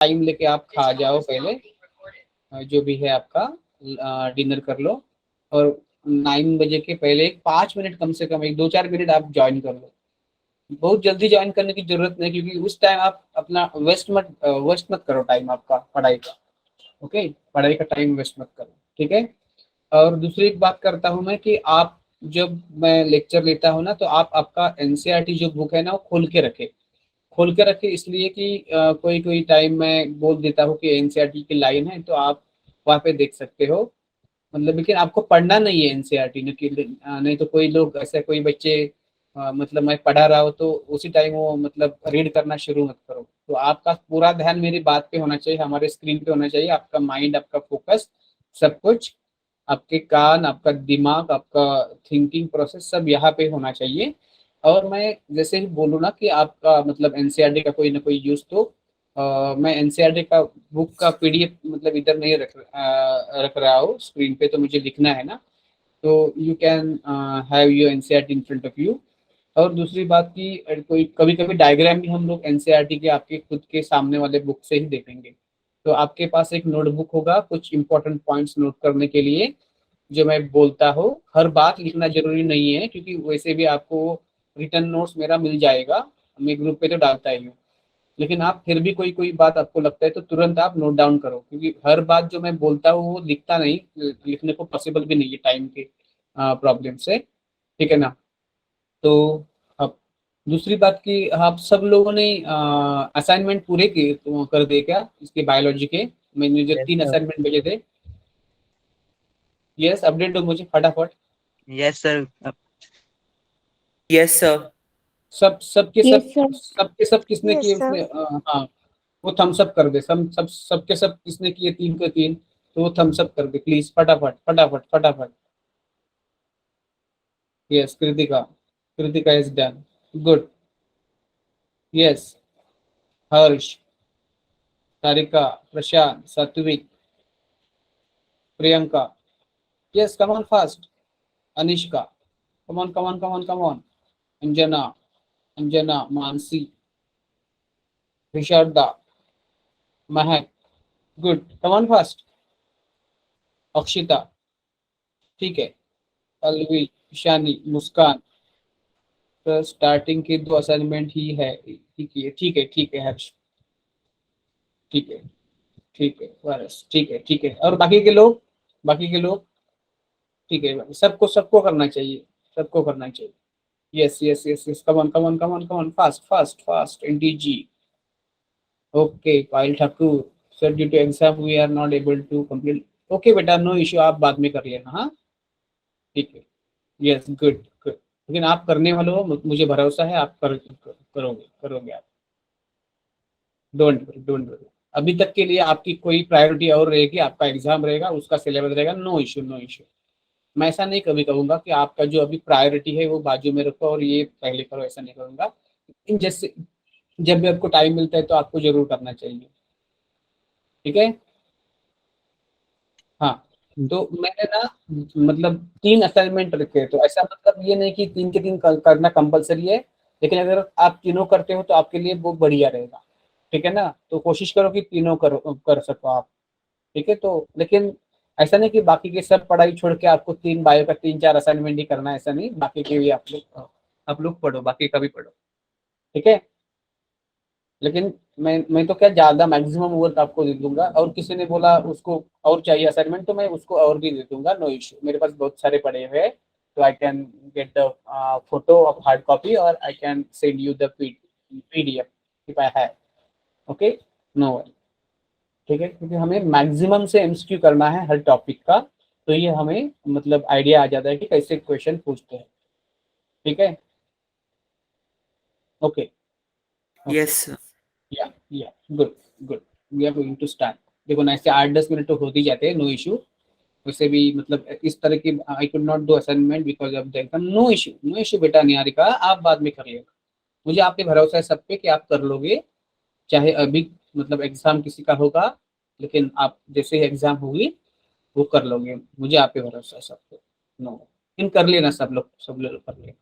Time लेके आप खा जाओ पहले, जो भी है आपका डिनर कर लो, और 9 बजे के पहले 5 मिनट कम से कम, एक 2-4 मिनट आप ज्वाइन कर लो। बहुत जल्दी ज्वाइन करने की जरूरत नहीं, क्योंकि उस टाइम आप अपना वेस्ट मत करो टाइम आपका पढ़ाई का। ओके, पढ़ाई का टाइम वेस्ट मत करो, ठीक है। और दूसरी एक बात करता हूँ मैं कि आप, जब मैं लेक्चर लेता हूँ ना, तो आप आपका एनसीईआरटी जो बुक है ना वो खोल के रखे, इसलिए कि कोई कोई टाइम मैं बोल देता हूँ कि एनसीईआरटी की लाइन है, तो आप वहाँ पे देख सकते हो। मतलब लेकिन आपको पढ़ना नहीं है एनसीईआरटी ने, नहीं तो कोई लोग ऐसे, कोई बच्चे मतलब मैं पढ़ा रहा हूँ तो उसी टाइम वो मतलब रीड करना शुरू मत करो। तो आपका पूरा ध्यान मेरी बात पे होना चाहिए, हमारे स्क्रीन पे होना चाहिए, आपका माइंड, आपका फोकस, सब कुछ, आपके कान, आपका दिमाग, आपका थिंकिंग प्रोसेस सब यहाँ पे होना चाहिए। और मैं जैसे ही बोलूँ ना कि आपका मतलब एनसीईआरटी का कोई ना कोई यूज, तो मैं एनसीईआरटी का बुक का पीडीएफ मतलब इधर नहीं रख रहा हूँ स्क्रीन पे, तो मुझे लिखना है ना, तो you can have your NCERT in front of you. और दूसरी बात की, कोई कभी कभी डायग्राम भी हम लोग एनसीईआरटी के आपके खुद के सामने वाले बुक से ही देखेंगे। तो आपके पास एक नोटबुक होगा कुछ इंपॉर्टेंट पॉइंट्स नोट करने के लिए, जो मैं बोलता हूँ। हर बात लिखना जरूरी नहीं है, क्योंकि वैसे भी आपको रिटर्न नोट्स मेरा मिल जाएगा, मैं ग्रुप पे तो डालता ही हूँ। लेकिन आप फिर भी कोई कोई बात आपको लगता है तो तुरंत आप नोट डाउन करो, क्योंकि हर बात जो मैं बोलता हूँ वो लिखता नहीं, लिखने को पॉसिबल भी नहीं है टाइम के प्रॉब्लम से, ठीक है ना। तो अब दूसरी बात की, आप सब लोगों ने असाइनमेंट पूरे किए तो कर दिए क्या इसके बायोलॉजी के? मैंने जो यस 3 सर। असाइनमेंट भेजे थे। यस, अपडेट दो मुझे फटाफट। Yes sir. Yes sir. सब सबके यस सब सर। सबके सब किसने यस किए सर। उसमें? हाँ, वो थम्स अप कर दे, सब सबके सब किसने किए 3 के 3, तो वो थम्स अप कर दे प्लीज, फटाफट फटाफट फटाफट। Yes, Kritika, Kritika is done, good. Yes, Harsh, Sarika, Prashant, Satvik, Priyanka, yes, come on fast, Anishka, come on come on come on come on, Anjana, Anjana, Mansi, Visharada, Mahak, good, come on fast, Akshita, ठीक है, अलवी, ईशानी, मुस्कान। तो स्टार्टिंग के 2 असाइनमेंट ही है, ठीक है ठीक है ठीक है हर्ष, ठीक है ठीक है वारस, ठीक है ठीक है, और बाकी के लोग ठीक है, सबको सबको करना चाहिए, सबको करना चाहिए। Yes yes yes yes, come on come on come on come on, fast fast fast, NTG. Okay, Payal Thakur, sir due to exam we are not able to complete. Okay बेटा, नो इश्यू, आप बाद में कर लेना, हाँ, ठीक है। यस, गुड गुड, लेकिन आप करने वाले हो, मुझे भरोसा है आप करोगे करोगे आप, डोंट वरी डोंट वरी। अभी तक के लिए आपकी कोई प्रायोरिटी और रहेगी, आपका एग्जाम रहेगा, उसका सिलेबस रहेगा, नो इश्यू नो इश्यू। मैं ऐसा नहीं कभी कहूंगा कि आपका जो अभी प्रायोरिटी है वो बाजू में रखो और ये पहले करो, ऐसा नहीं करूंगा। इन जैसे जब भी आपको टाइम मिलता है तो आपको जरूर करना चाहिए, ठीक है। हाँ, तो मैंने ना मतलब 3 असाइनमेंट रखे, तो ऐसा मतलब ये नहीं कि 3 के 3 करना कंपलसरी है, लेकिन अगर आप तीनों करते हो तो आपके लिए वो बढ़िया रहेगा, ठीक है ना। तो कोशिश करो कि तीनों कर सको आप, ठीक है। तो लेकिन ऐसा नहीं कि बाकी के सब पढ़ाई छोड़ के आपको 3 बायो का 3-4 असाइनमेंट ही करना है, ऐसा नहीं, बाकी के भी आप लोग पढ़ो, बाकी का भी पढ़ो, ठीक है। लेकिन मैं तो क्या, ज्यादा मैक्सिमम वर्क आपको दे दूंगा, और किसी ने बोला उसको और चाहिए असाइनमेंट तो मैं उसको और भी दे दूंगा, नो इश्यू, मेरे पास बहुत सारे पड़े हुए हैं। तो I can get the photo of hard copy और I can send you the PDF if I have, okay, no worry, ठीक है। क्योंकि हमें मैक्सिमम से एमसीक्यू करना है हर टॉपिक का, तो ये हमें मतलब आइडिया आ जाता है कि कैसे क्वेश्चन पूछते हैं, ठीक है। Okay okay, yes sir. Yeah good good, we are going to start. देखो ना, ऐसे 8-10 मिनट तो होते ही जाते हैं, नो इशू। वैसे भी मतलब इस तरह की I could not do assignment because of the exam, no issue बेटा, निहारिका आप बाद में कर लेगा, मुझे आप पे भरोसा है सब पे कि आप कर लोगे, चाहे अभी मतलब एग्जाम किसी का होगा, लेकिन आप जैसे ही एग्जाम होगी वो कर लोगे, मुझे आप पे भरोसा है सब पे, नो, इन कर लेना, सब लोग कर लेना,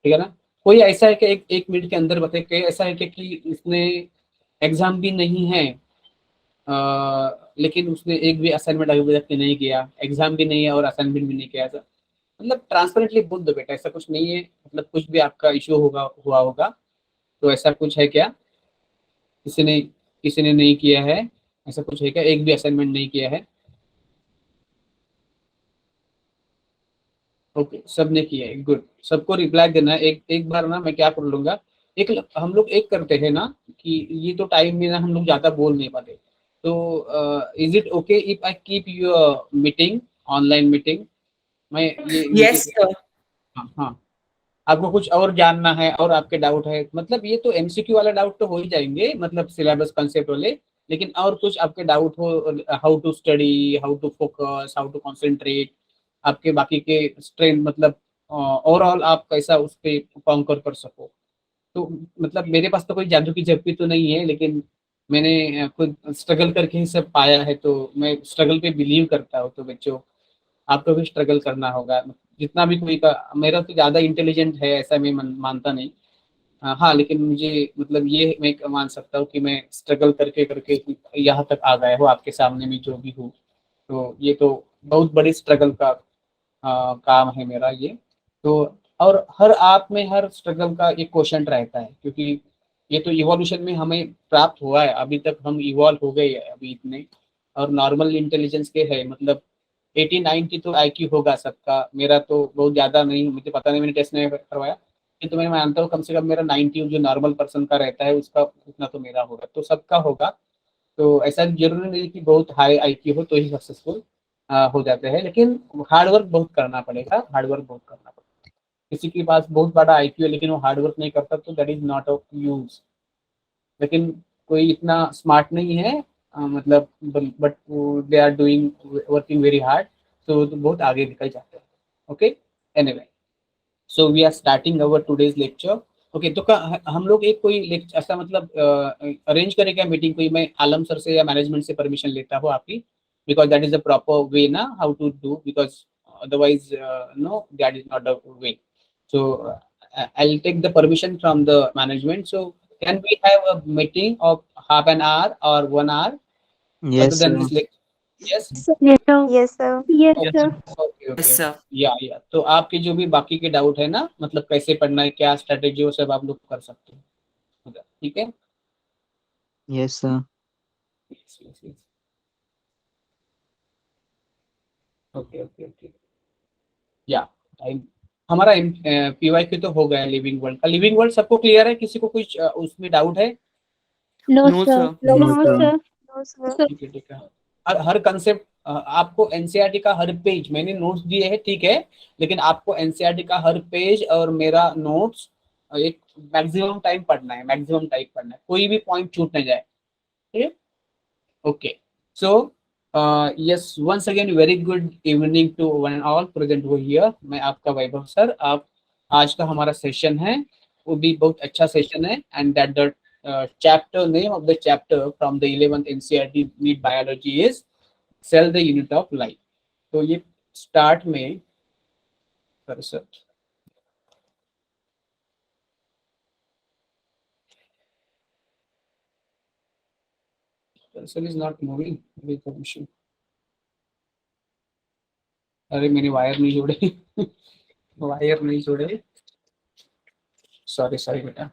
ठीक है ना। कोई ऐसा है कि एक एक मिनट के अंदर बताए, कोई ऐसा है कि इसने एग्जाम भी नहीं है, लेकिन उसने एक भी असाइनमेंट अभी तक नहीं किया, एग्जाम भी नहीं है और असाइनमेंट भी नहीं किया। ऐसा मतलब ट्रांसपेरेंटली बोल दो बेटा, ऐसा कुछ नहीं है, मतलब कुछ भी आपका इश्यू होगा हुआ होगा, तो ऐसा कुछ है क्या? किसी ने नहीं किया है, ऐसा कुछ है क्या? एक भी असाइनमेंट नहीं किया है? ओके, सबने किया है, गुड। सबको रिप्लाई देना है। एक एक बार ना मैं क्या कर लूंगा, एक हम लोग एक करते हैं ना, कि ये तो टाइम में ना हम लोग ज्यादा बोल नहीं पाते, तो is it okay if I keep your meeting, online meeting? मैं ये Yes, मीटिंग, sir. हाँ हाँ, आपको कुछ और जानना है और आपके डाउट है, मतलब ये तो एमसीक्यू वाला डाउट तो हो ही जाएंगे, मतलब सिलेबस कंसेप्ट वाले, लेकिन और कुछ आपके डाउट हो, how to study, how to focus, how to concentrate, आपके बाकी के स्ट्रेंथ, मतलब ओवरऑल आप कैसा उस पे कॉन्कर कर सको, तो मतलब मेरे पास तो कोई जादू की झप्पी तो नहीं है, लेकिन मैंने खुद स्ट्रगल करके ही सब पाया है, तो मैं स्ट्रगल पे बिलीव करता हूँ। तो बच्चों, आपको भी स्ट्रगल करना होगा, जितना भी कोई का, मेरा तो ज्यादा इंटेलिजेंट है ऐसा मैं मानता नहीं। हाँ, लेकिन मुझे मतलब ये मैं मान सकता हूँ कि मैं स्ट्रगल करके करके यहाँ तक आ गया हूँ, आपके सामने में जो भी हूँ, तो ये तो बहुत बड़ी स्ट्रगल का काम है मेरा ये। तो और हर आप में हर स्ट्रगल का एक क्वेश्चन रहता है, क्योंकि ये तो इवोल्यूशन में हमें प्राप्त हुआ है, अभी तक हम इवॉल्व हो गए हैं अभी इतने, और नॉर्मल इंटेलिजेंस के है, मतलब 80-90 तो आईक्यू होगा सबका, मेरा तो बहुत ज्यादा नहीं, मुझे पता नहीं, मैंने टेस्ट नहीं करवाया, तो मैं मानता हूँ कम से कम मेरा 90 जो नॉर्मल पर्सन का रहता है उसका उतना तो मेरा होगा, तो सबका होगा। तो ऐसा जरूरी नहीं कि बहुत हाई आईक्यू हो तो ही सक्सेसफुल हो जाते हैं, लेकिन हार्डवर्क बहुत करना पड़ेगा, हार्डवर्क बहुत करना पड़ेगा। किसी के पास बहुत बड़ा आईक्यू है लेकिन वो हार्डवर्क नहीं करता, तो that is not of use. लेकिन कोई इतना स्मार्ट नहीं है, मतलब but they are doing, working very hard, तो बहुत आगे निकल जाते हैं। Okay, anyway, so we are starting our today's lecture. Okay, तो हम लोग एक कोई लेक्चर ऐसा मतलब अरेंज करें क्या मीटिंग, कोई मैं आलम सर से या मैनेजमेंट से परमिशन लेता हूँ आपकी, because that is the proper way ना how to do, because otherwise no, that is not the way. So I'll take the permission from the management. So can we have a meeting of half an hour or 1 hour other Yes, than sir. this lecture? Yes. Yes, sir. Yes, sir. Yes, Yes. sir. Okay Yes, okay, sir. या तो आपके जो भी बाकी के doubt है ना, मतलब कैसे पढ़ना है, क्या स्ट्रेटेजी, वो सब आप लोग कर सकते हो, ठीक है? Yes, sir. Okay okay okay, या टाइम हमारा पीवाई क्यू तो हो गया, लिविंग वर्ल्ड का। लिविंग वर्ल्ड सबको क्लियर है? किसी को कुछ उसमें डाउट है? No, No, sir. sir. No, No, No, sir. sir. sir. No, sir. Sir. ठीक है ठीक है, हर कंसेप्ट आपको एनसीईआरटी का हर पेज मैंने नोट्स दिए हैं, ठीक है, लेकिन आपको एनसीईआरटी का हर पेज और मेरा नोट्स एक मैक्सिमम टाइम पढ़ना है, मैक्सिमम टाइम पढ़ना है, कोई भी पॉइंट छूट ना जाए, ठीक है? Okay, so yes, once again very good evening to one and all present हो हियर। मैं आपका वैभव सर। आप आज का हमारा सेशन है वो भी बहुत अच्छा सेशन है, and that the chapter name of the chapter from the 11th NCERT NEET biology is cell the unit of life. तो ये स्टार्ट में sir cursor is not moving, अरे मैंने वायर नहीं जोड़े वायर नहीं जोड़े, सॉरी सॉरी बेटा,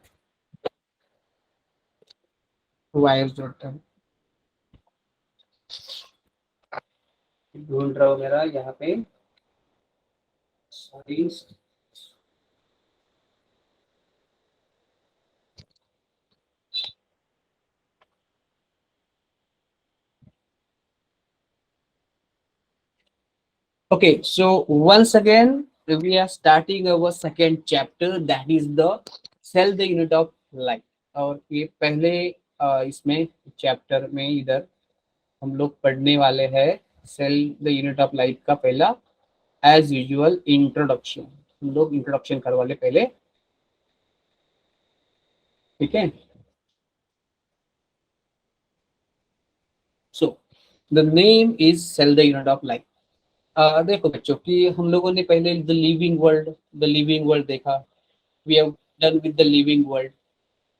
वायर जोड़ता हूँ, ढूंढ रहा हूँ मेरा यहाँ पे, sorry. Okay, so once again, we are starting our second chapter, that is the cell the unit of life। और ये पहले इसमें चैप्टर में इधर हम लोग पढ़ने वाले हैं cell the unit of life का पहला एज यूजुअल इंट्रोडक्शन। हम लोग इंट्रोडक्शन करवा ले पहले, ठीक है? So the name is cell the unit of life. देखो बच्चों कि हम लोगों ने पहले द लिविंग वर्ल्ड देखा, we have done with the living world,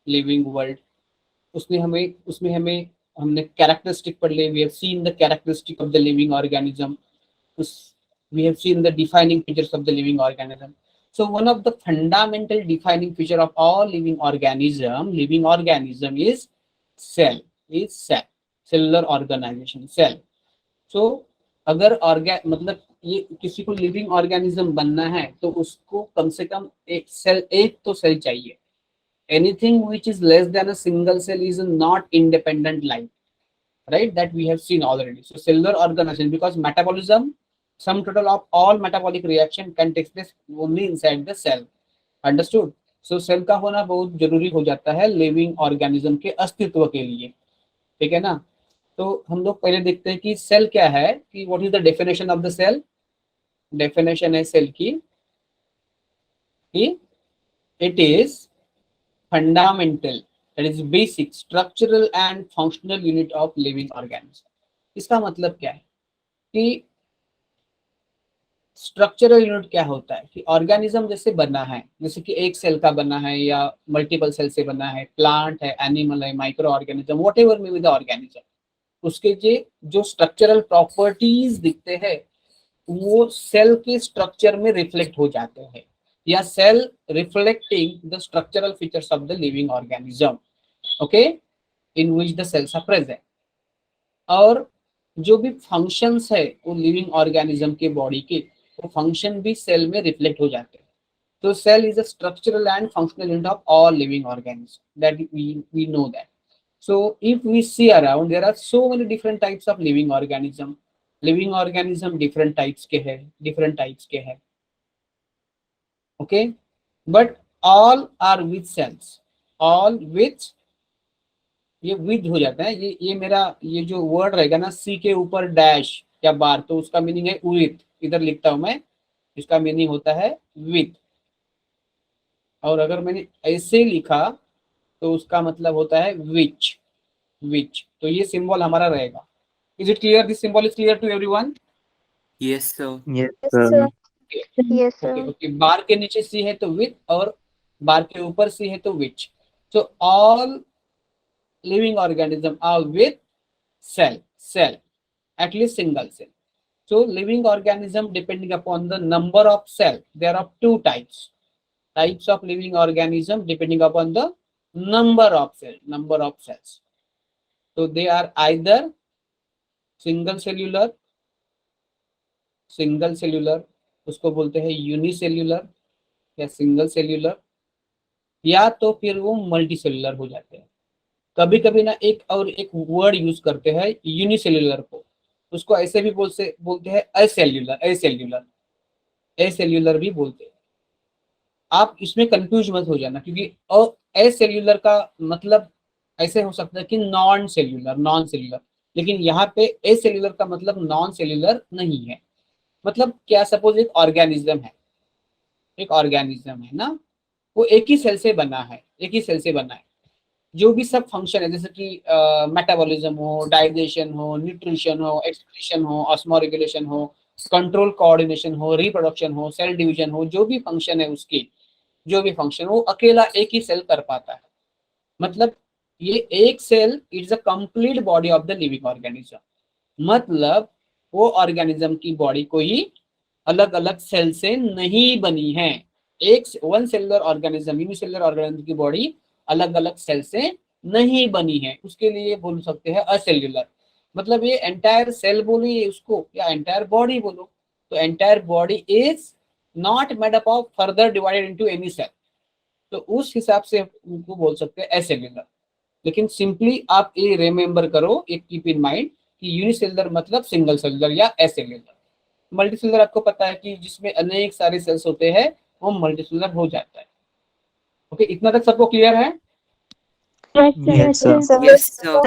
living world. उसमें हमें हमने कैरेक्टरिस्टिक पढ़ लिए, we have seen the characteristic of the living organism, we have seen the defining features of the living organism. So one of the fundamental defining feature of all living organism is cell, cellular organization, cell. So अगर मतलब ये किसी को living organism बनना है तो उसको कम से कम एक तो सेल चाहिए. Anything which is less than a single cell is not independent life, right? That we have seen already. So cellular organization, because metabolism, sum total of all metabolic reaction can take place only inside the cell. Understood? So cell का होना बहुत जरूरी हो जाता है living organism के अस्तित्व के लिए. ठीक है ना? तो हम लोग पहले देखते हैं कि सेल क्या है, कि what is the definition of the cell. Definition है सेल की कि it is fundamental, that is basic structural and functional unit of living organism. इसका मतलब क्या है कि स्ट्रक्चरल यूनिट क्या होता है कि ऑर्गेनिज्म जैसे बना है, जैसे कि एक सेल का बना है या मल्टीपल सेल से बना है, प्लांट है, एनिमल है, micro organism, what ever may be the organism, उसके जो स्ट्रक्चरल प्रॉपर्टीज दिखते हैं वो सेल के स्ट्रक्चर में रिफ्लेक्ट हो जाते हैं, या cell reflecting the structural features of the living organism, okay, in which the cells are present. और जो भी फंक्शंस है वो लिविंग ऑर्गेनिज्म के बॉडी के, वो फंक्शन भी सेल में रिफ्लेक्ट हो जाते हैं. तो cell is a structural and functional unit of all living organism, that we know that. So if we see around, there are so many different types of living organism. Living organism different types के हैं, okay? But all are with cells. All with, ये with हो जाता है, ये मेरा ये जो वर्ड रहेगा ना सी के ऊपर डैश या बार, तो उसका मीनिंग है with. इधर लिखता हूं मैं, इसका मीनिंग होता है with. और अगर मैंने ऐसे लिखा तो उसका मतलब होता है which. तो ये सिंबल हमारा रहेगा. Is it clear? This symbol is clear to everyone? Yes, sir. Yes, Yes, sir. sir. Okay. Yes, sir. Okay. बार के नीचे सी है तो with, और बार के ऊपर सी है तो which. So all living organism are with cell, at least single cell. So living organism depending upon the number of cell, there are two types of living organism depending upon the number of cells. So they are either single cellular, उसको बोलते हैं unicellular या single cellular, या तो फिर वो multi cellular हो जाते हैं. कभी कभी ना एक वर्ड यूज करते हैं यूनिसेल्यूलर को, उसको ऐसे भी बोलते हैं एसेल्यूलर भी बोलते हैं. आप इसमें कंफ्यूज मत हो जाना, क्योंकि एसेल्यूलर का मतलब ऐसे हो सकता है कि नॉन सेल्यूलर, लेकिन यहाँ पे एसेल्यूलर का मतलब नॉन सेल्यूलर नहीं है. मतलब क्या, सपोज एक ऑर्गेनिज्म है ना, वो एक ही सेल से बना है, जो भी सब फंक्शन है, जैसे कि मेटाबॉलिज्म हो, डाइजेशन हो, न्यूट्रिशन हो, एक्सक्रीशन हो, ऑस्मो रेगुलेशन हो, कंट्रोल कोऑर्डिनेशन हो, रिप्रोडक्शन हो, सेल डिवीजन हो, जो भी फंक्शन है उसकी, वो अकेला एक ही सेल कर पाता है. मतलब ये एक cell is a complete body of the living organism. मतलब वो ऑर्गेनिज्म की बॉडी कोई अलग अलग सेल से नहीं बनी है. एक one cellular organism, unicellular organism की बॉडी अलग अलग सेल से नहीं बनी है. उसके लिए बोल सकते हैं असेल्युलर. मतलब ये एंटायर सेल बोलो उसको, या एंटायर बॉडी बोलो, तो entire body is not made up of further divided into any cell. तो उस हिसाब से उनको बोल सकते हैं एसेल्युलर. लेकिन सिंपली आप ये रिमेंबर करो, एक कीप इन माइंड कि यूनिसेलुलर मतलब सिंगल सेलुलर या एसेल्युलर. मल्टीसेलुलर आपको पता है कि जिसमें अनेक सारे सेल्स होते हैं, वो मल्टीसेलुलर हो जाता है. ओके, इतना तक सबको क्लियर है? Yes, sir. Yes, sir.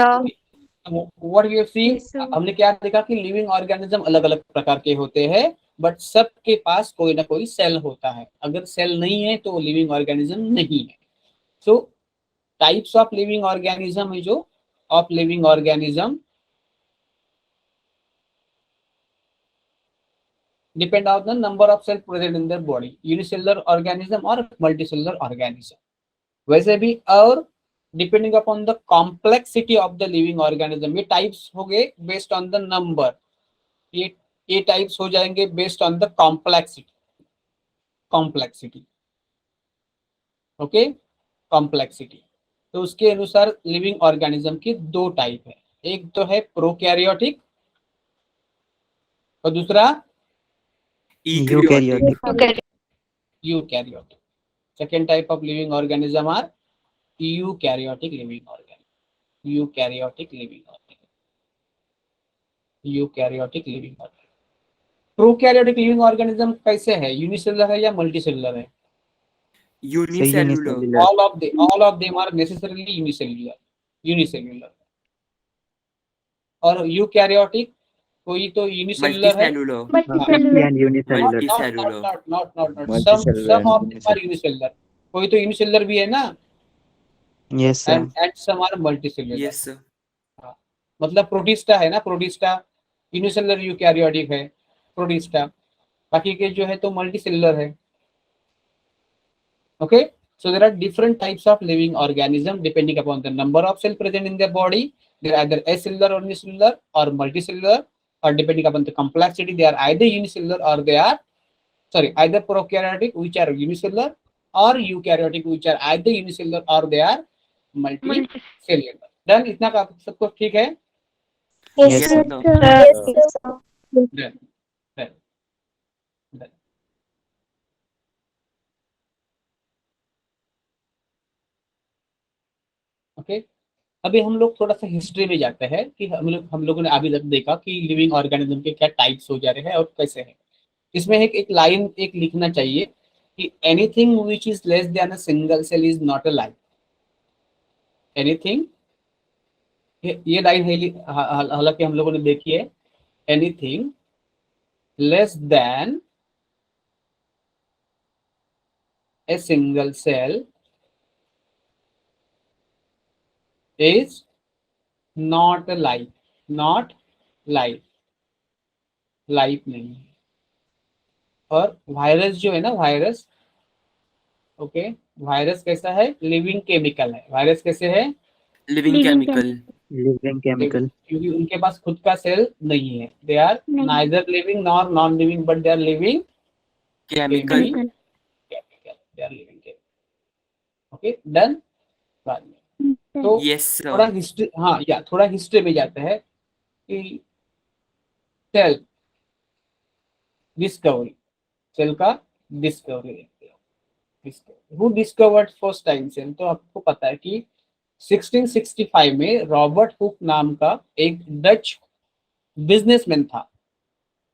What we have seen, हमने क्या देखा कि लिविंग ऑर्गेनिज्म अलग अलग प्रकार के होते हैं, बट सबके पास कोई ना कोई सेल होता है. अगर सेल नहीं है तो लिविंग ऑर्गेनिज्म नहीं है. सो टाइप्स ऑफ लिविंग ऑर्गेनिज्म है जो living organism depend on the number of cells present in their body, unicellular organism और multicellular organism. वैसे भी और depending upon the complexity of the living organism. ये टाइप्स हो गए बेस्ड ऑन द नंबर, ये टाइप्स हो जाएंगे based on the complexity. Okay, complexity. तो उसके अनुसार लिविंग ऑर्गेनिज्म की दो टाइप है, एक तो है प्रोकैरियोटिक और दूसरा Eukaryotic. Eukaryotic. Second type of living organism are eukaryotic living organism, eukaryotic living organism, eukaryotic living organism. Prokaryotic living organism कैसे है, यूनिसेलुलर है या मल्टीसेलुलर है? Unicellular. all of them are necessarily unicellular. और यूकैरियोटिक कोई तो यूनिसेलुलर है, Multicellular. Multicellular. Unicellular. not Multicellular some and of them are unicellular. Unicellular, कोई तो यूनिसेलुलर भी है ना, Yes, sir. And some are multicellular. Yes, sir. मतलब प्रोटिस्टा है ना, प्रोटिस्टा यूनिसेलुलर यूकैरियोटिक है प्रोटिस्टा, बाकी के जो है तो मल्टीसेलुलर है। Okay, so there are different types of living organism depending upon the number of cell present in their body. They are either acellular or unicellular or multicellular, or depending upon the complexity they are either unicellular or they are either prokaryotic which are unicellular or eukaryotic which are either unicellular or they are multicellular. Done, इतना का सब कुछ ठीक है? Yes, Yes, sir. sir. Yes, sir. Done. Done. Done. Okay, अभी हम लोग थोड़ा सा हिस्ट्री में जाते हैं कि हम लोगों ने अभी तक देखा कि लिविंग ऑर्गेनिज्म के क्या टाइप्स हो जा रहे हैं और कैसे हैं। इसमें एक लाइन एक लिखना चाहिए कि anything which is less than a single cell is not a life. Anything, ये लाइन है, हालांकि हम लोगों ने देखी है, anything less than a single cell is not a life, not life, life नहीं है। और वायरस जो है ना, वायरस, ओके, वायरस कैसा है, लिविंग केमिकल है। वायरस कैसे है, Living Living chemical. Living chemical. क्योंकि उनके पास खुद का सेल नहीं है। दे आर नहीं। Neither living nor non living but they are living Chemical. Chemical. Chemical, they are living chemical. Okay, done. बाद में तो Yes, थोड़ा sir. हिस्ट्री, हाँ या थोड़ा हिस्ट्री में जाते हैं कि सेल डिस्कवरी, सेल का डिस्कवरी देखते हो। Who discovered first time cell? तो आपको पता है कि 1665 में रॉबर्ट हुक नाम का एक डच बिजनेसमैन था।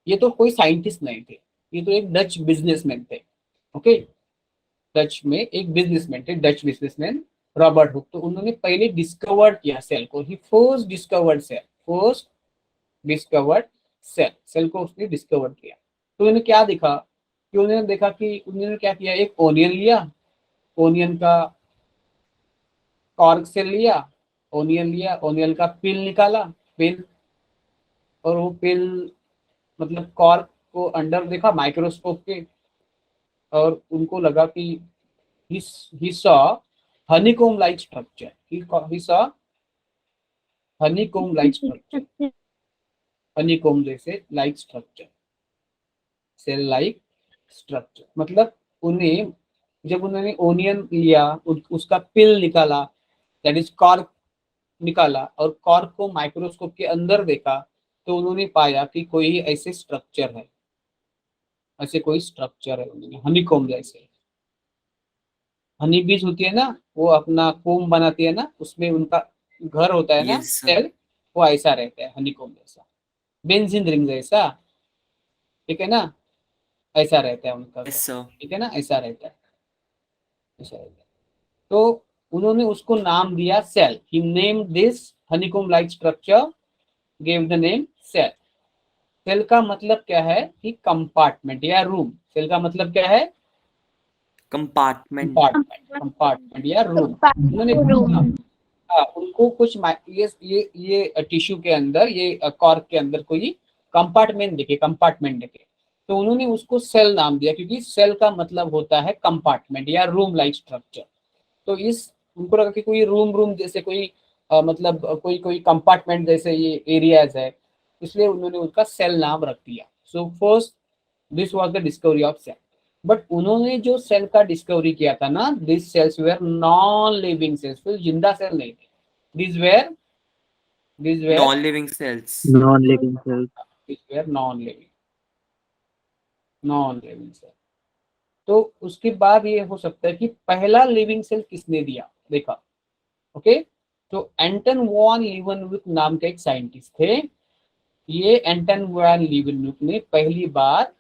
ये तो कोई साइंटिस्ट नहीं थे, ये तो एक डच बिजनेसमैन थे। ओके, डच में एक बिजनेसमैन थे, डच बिजनेसमैन रॉबर्ट हुक। तो उन्होंने पहले डिस्कवर्ड किया सेल को, he first discovered cell, first discovered cell, cell को उसने डिस्कवर किया। तो उन्होंने क्या देखा कि उन्होंने देखा कि उन्होंने क्या किया, एक ओनियन लिया, ओनियन का कॉर्क सेल लिया, ओनियन लिया, ओनियन का पिल निकाला, पिल, और वो पिल मतलब कॉर्क को अंदर देखा माइक्रोस्कोप के, और उनको लगा कि he saw honeycomb like structure, he saw honeycomb like structure, honeycomb जैसे like structure, cell like structure. मतलब उन्हें, जब उन्होंने ओनियन लिया, उसका पिल निकाला, दैट इज कॉर्क निकाला, और कॉर्क को माइक्रोस्कोप के अंदर देखा, तो उन्होंने पाया कि कोई ऐसे स्ट्रक्चर है, ऐसे कोई स्ट्रक्चर है उन्होंने, हनीकॉम्ब जैसे। हनी बीज होती है ना, वो अपना कोम बनाती है ना, उसमें उनका घर होता है ना Yes, sir. सेल, वो ऐसा रहता है हनीकॉम्ब जैसा, बेंजीन रिंग जैसा, ठीक है ना, ऐसा रहता है उनका घर, Yes, sir. ठीक है ना, ऐसा रहता है, ऐसा रहता है। तो उन्होंने उसको नाम दिया cell, he name this honeycomb like structure, gave the name cell. Cell का मतलब क्या है कि कंपार्टमेंट या रूम। सेल का मतलब क्या है, Compartment. कंपार्टमेंट या रूम। उन्होंने उनको कुछ ये टिश्यू के अंदर, ये कॉर्क के अंदर कोई कंपार्टमेंट दिखे, तो उन्होंने उसको सेल नाम दिया, क्योंकि सेल का मतलब होता है कंपार्टमेंट या रूम लाइक स्ट्रक्चर। तो इस उनको लगा कि कोई रूम जैसे कोई मतलब कोई कोई कंपार्टमेंट जैसे ये एरियाज है, इसलिए उन्होंने उसका सेल नाम रख दिया। So first this was the discovery of cell. But उन्होंने जो सेल का डिस्कवरी किया था ना, this cells were non living cells, तो जिंदा सेल नहीं थे। This were Non-living cells. Non-living cells. This were non living cell. तो उसके बाद ये हो सकता है कि पहला लिविंग सेल किसने दिया, देखा। ओके, तो एंटन वॉन लीवनवुक नाम के एक साइंटिस्ट थे। ये एंटन वॉन लीवनवुक ने पहली बार